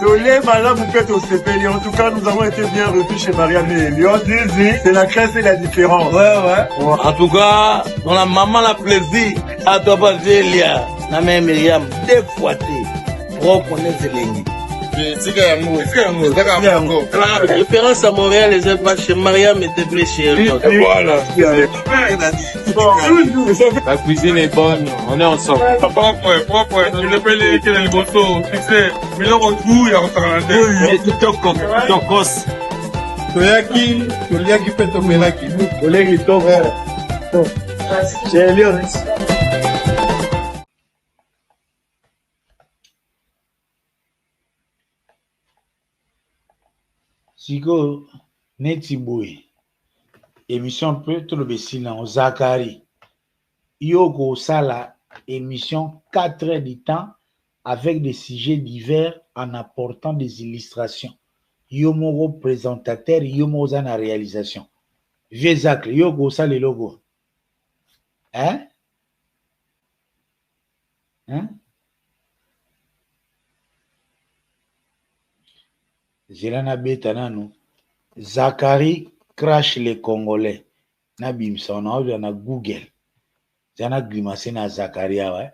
En tout cas, nous avons été bien reçus chez Marianne et Elion. C'est la classe et la différence. Ouais. En tout cas, dans la maman la plaisir. À toi, Elia. La mère Myriam, défoîtée. Pour connaître les lignes. Référence à Montréal, les élèves chez Mariam était blessée. Voilà. La cuisine est bonne, on est ensemble. Propre. Je l'appelle qu'il est le bosso. Mais là, on trouve, il y a un Mais tout tokos. Toyaki fait ton melaki. Collègue Tom, c'est Léon. Siko neti boy émission peut tout le besina au Zakari Yoko Sala émission 4 heures de temps avec des sujets divers en apportant des illustrations. Yomo présentateur, Yomo zana réalisation. Vieux Zacle, Yoko Sala le logo. Hein? Zelana Betanano, Zakari crash les Congolais. Na bimsa na Google. Zana grimace na Zakaria, ouais.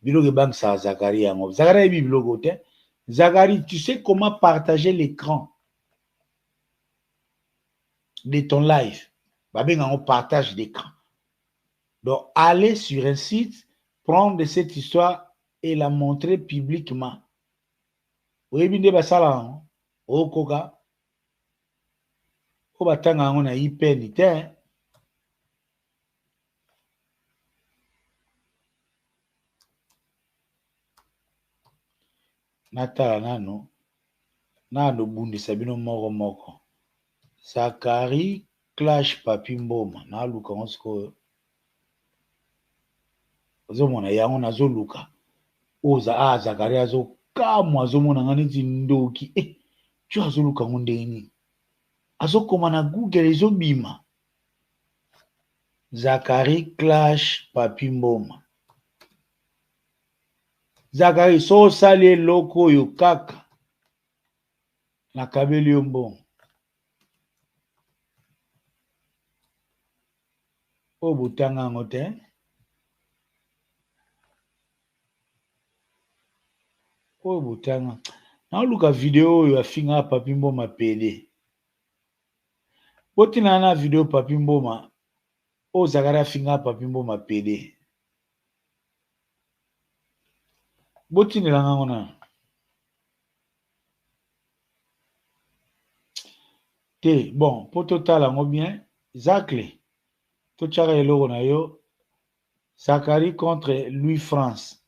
Bilogue bank sa Zakaria. Zakaria bilogo te. Zakari, tu sais comment partager l'écran de ton live? Babé on partage d'écran. Donc, allez sur un site, prendre cette histoire et la montrer publiquement. Oui, bien de ça o koka o batanga ngo na ipeni te natala nano bundisa bino moko Zakari clash Papi Mboma na luka ngosiko ozomona yango nazoluka oza Zakari azo kamwa azomona ngani tindoki tu azoluka ngondeni azokoma na Google ezobima Zakari clash Papi Mboma. Zakari so sali loko yo kaka na kabeli yo mbongo o butanga ngote o butanga na luka video yo afinga Papi Mboma pede botina na video Papi Mboma o Zakari afinga Papi Mboma pede botina la ngona te bon pour total ngo bien Zacle to chara eloko na yo Zakari contre Louis France.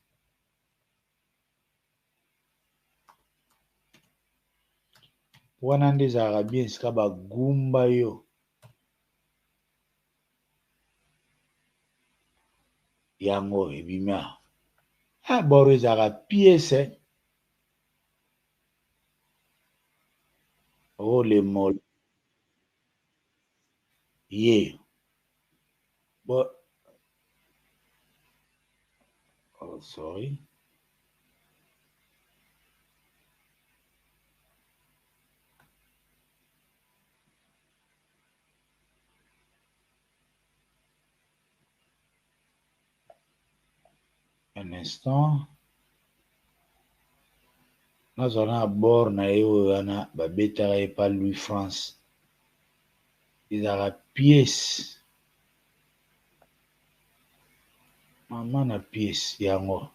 Wana nde zaka bien sika bagumba yo yango ebima boro ezaka piese oh le mol ye but oh sorry un instant. Nous allons à bord na wana babeta et pas Louis France. Ils ont la pièce. Maman na pièce yango.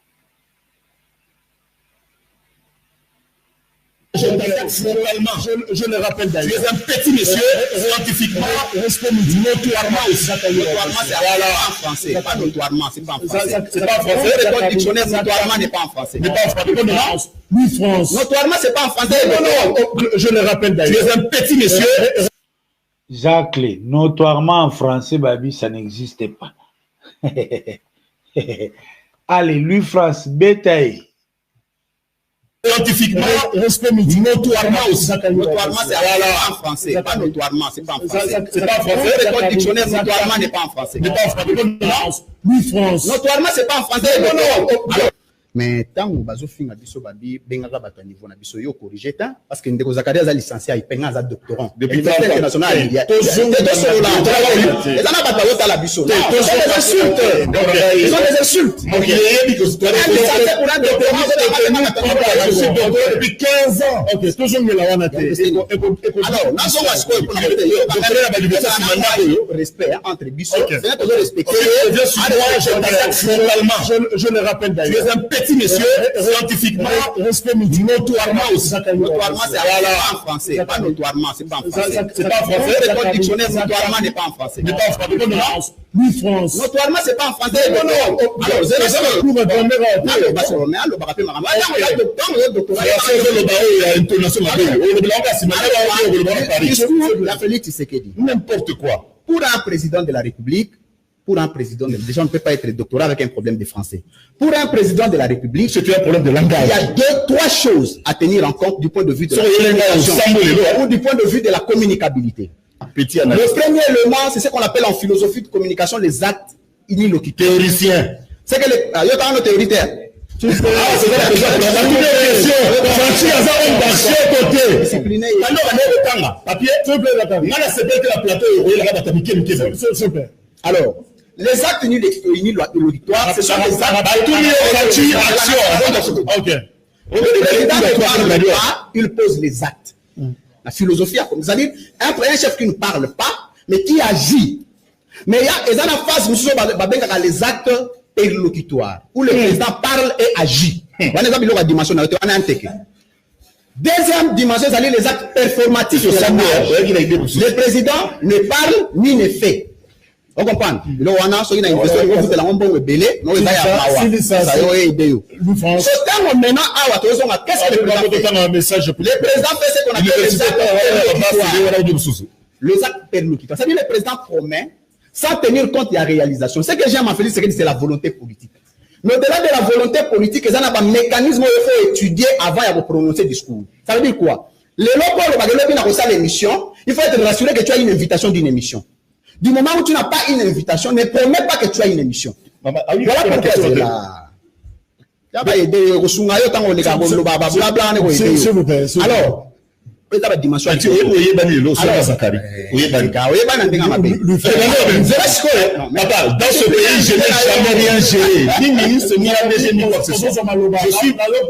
Je le rappelle d'ailleurs. Tu es un petit monsieur, scientifiquement, notoirement aussi. Notoirement, c'est en français. Pas notoirement, c'est pas en français. C'est pas en français. Le code dictionnaire, notoirement n'est pas en français. N'est pas en français. Oui, France. Notoirement, c'est pas en français. Non, je le rappelle d'ailleurs. Tu es un petit monsieur. Zacle, notoirement en français, baby, ça n'existe pas. Allez, Louis France, bétail. Scientifiquement, notoirement aussi. Notoirement, c'est en français. Pas notoirement, c'est pas en français. C'est pas en français. Le code dictionnaire, notoirement n'est pas en français. N'est pas en français. Oui, France. Notoirement, c'est pas en français. Non. mais tant que bazo finga biso babi bengaka bato à niveau na biso yo corriger ta parce que ndeko Zakaria a licencié il penga za doctorant depuis international il y a les ana bato yo tala biso ils ont des insultes donc il est dit que c'est depuis 15 ans OK toujours me la wana te alors nazo wasiko pour respect entre biso c'est toujours respecter je le rappelle d'ailleurs tu es un petit monsieur scientifiquement respect notoirement aussi notoirement c'est en français pas notoirement c'est pas en français c'est pas en français le dictionnaire notoirement n'est pas en français n'est pas en français ni France notoirement c'est pas en français non alors c'est pour répondre à parce que mais le barapé marama il doctorat il y a intonation la Félix Tshisekedi n'importe quoi pour un président de la République. Pour un président, déjà on ne peut pas être doctorat avec un problème de français. Pour un président de la République, c'est un problème de langage. Il y a 2-3 choses à tenir en compte du point de vue de la communication ou du point de vue de la communicabilité. Le premier élément, c'est ce qu'on appelle en philosophie de communication les actes inilocuteurs. Théoricien. C'est que les théoritaires. Alors, les actes inilocuteurs, ce sont des actes il pose les actes. La philosophie, c'est-à-dire un chef qui ne parle pas, mais qui agit. Mais il y a une phase où les actes interlocutoires, où le président parle et agit. Deuxième dimension, c'est-à-dire les actes performatifs. Le président ne parle ni ne fait. On comprend. Le wana so ina investir ko futela ngombo belé no eza ya mawa. Ça yo aide yo. Ce temps maintenant awa to so qu'est-ce que le président fait? Le président fait ce qu'on appelle les actes. Les actes perlocuteurs. C'est-à-dire le président promet sans tenir compte de la réalisation. Ce que j'aime en Félix, c'est la volonté politique. Mais au-delà de la volonté politique, il y a un mécanisme qu'il faut étudier avant de prononcer le discours. Ça veut dire quoi? Les locaux, l'émission, il faut être rassuré que tu as une invitation d'une émission. Du moment où tu n'as pas une invitation, ne promets pas que tu as une émission. Voilà pourquoi c'est là. Alors, la dimension dans ce pays je n'ai jamais rien géré ni ministre ni ADG ni quoi que ce soit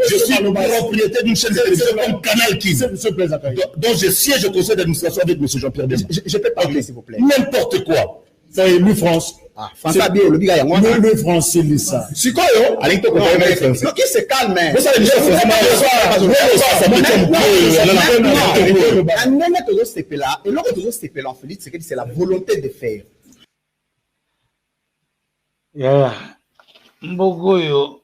je suis propriétaire d'une chaîne de télévision comme Canal King donc je siège au conseil d'administration avec M. Jean-Pierre Bemba je peux parler s'il vous plaît n'importe quoi ça y est Louis France le France c'est ça si quoi yo qui se calme c'est la volonté de faire mbogoyo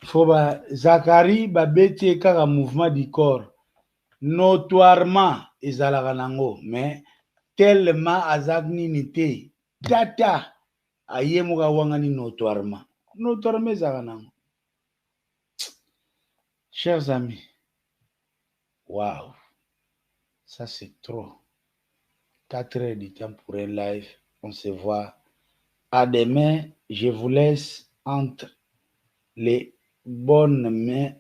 foba Zakari babeti kaka mouvement du corps notoirement ezalaka nango mais tellement azagnité tata ayemuka wangani notoirement ezalaka nango. Chers amis, waouh, ça c'est trop. 4 heures du temps pour un live, on se voit. À demain, je vous laisse entre les bonnes mains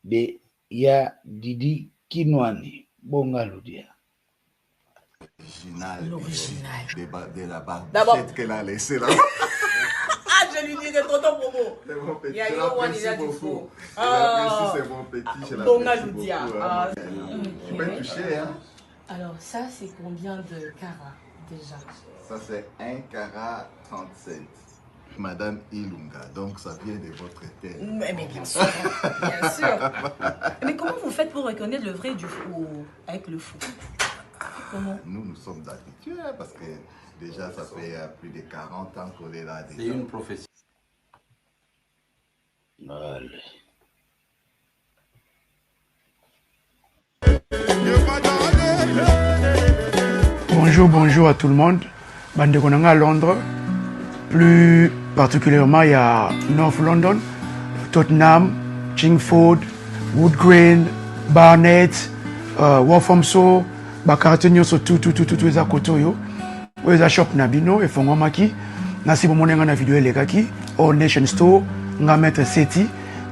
de Didi Kinwani. Bongaloudia. L'original de la barbette qu'elle a laissée là. Ah, je lui dirai tonton Momo. Il y a c'est beaucoup. C'est mon petit, je l'apprécie beaucoup. Je peux toucher, hein. Alors, ça, c'est combien de carats déjà? Ça, c'est 1 carat 37. Madame Ilunga, donc ça vient de votre terre. Mais bien sûr, bien sûr. Mais comment vous faites pour reconnaître le vrai du faux avec le faux? Comment? Nous sommes habitués parce que déjà ça fait plus de 40 ans qu'on est là. C'est une prophétie. Allez. Bonjour à tout le monde. Bande Konanga à Londres. Plus particulièrement, il y a North London, Tottenham, Chingford, Wood Green, Barnet, Walthamstow, Bakarate nyonso tout eza koto yo. Oyo eza shop na bino efongwamaki. Nasi bomonenga na video elekaki. All Nation Store nga mettre seti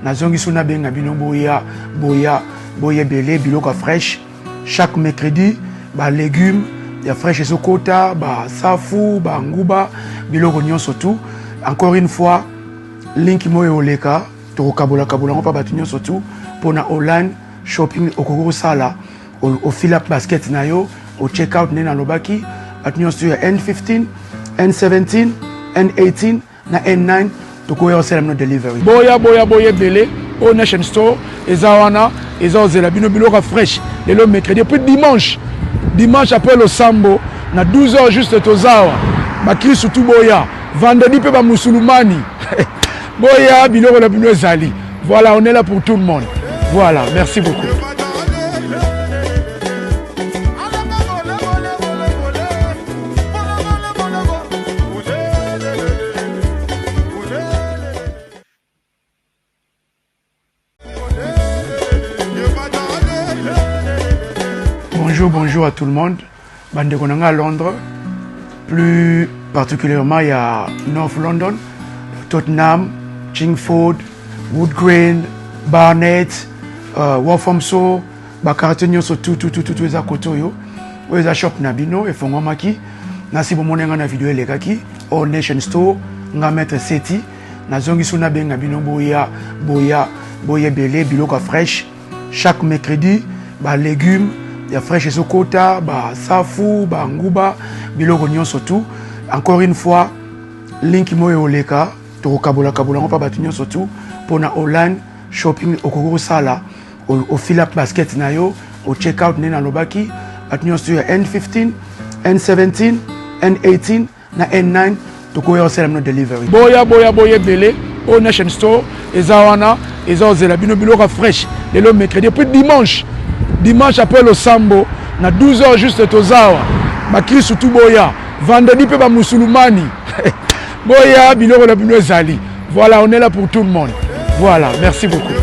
na zongi suna benga bino boya belé biloko fresh chaque mercredi ba légumes ya fresh esokota ba safu ba nguba biloko nyonso tout. Encore une fois link moyo oleka to kabola pa batu nyonso tout pona online shopping okoko sala au fill up basket na yo au check out nena lobaki batu nyonso ya N15 N17 N18 na N9 to go your no delivery boya belé au Nation Store ezawana ezozela bino biloko fresh le mercredi puis dimanche après le sambo na 12h juste tozawa ba kristo tout boya vendredi pe ba musulmani boya biloko la bino ezali. Voilà, on est là pour tout le monde. Voilà, merci beaucoup. Bonjour à tout le monde. Bande konanga à Londres, plus particulièrement il y a North London, Tottenham, Chingford, Wood Green, Barnet, Walthamstow, bakarate nyonso tout eza koto yo. Eza shop na bino e fongo maki. Nasi bomonenga na video elekaki All Nation Store nga mettre seti na zongi suna benga bino boya belé biloko fresh chaque mercredi ba légumes ya fresh esokota ba safu ba nguba biloko nyonso tout. Encore une fois link moyo oleka to kabola pa batu nyonso tout pona online shopping okoko sala au fill up basket na yo au check out nena lobaki batu nyonso ya N15 N17 N18 na N9 to go your no delivery boya belé au Nation Store ezawana ezozela bino biloko fresh le mercredi puis dimanche après le sambo na 12h juste tozawa ba kristo tout boya vendredi pe ba musulmani boya biloko la bino ezali. Voilà, on est là pour tout le monde. Voilà, merci beaucoup.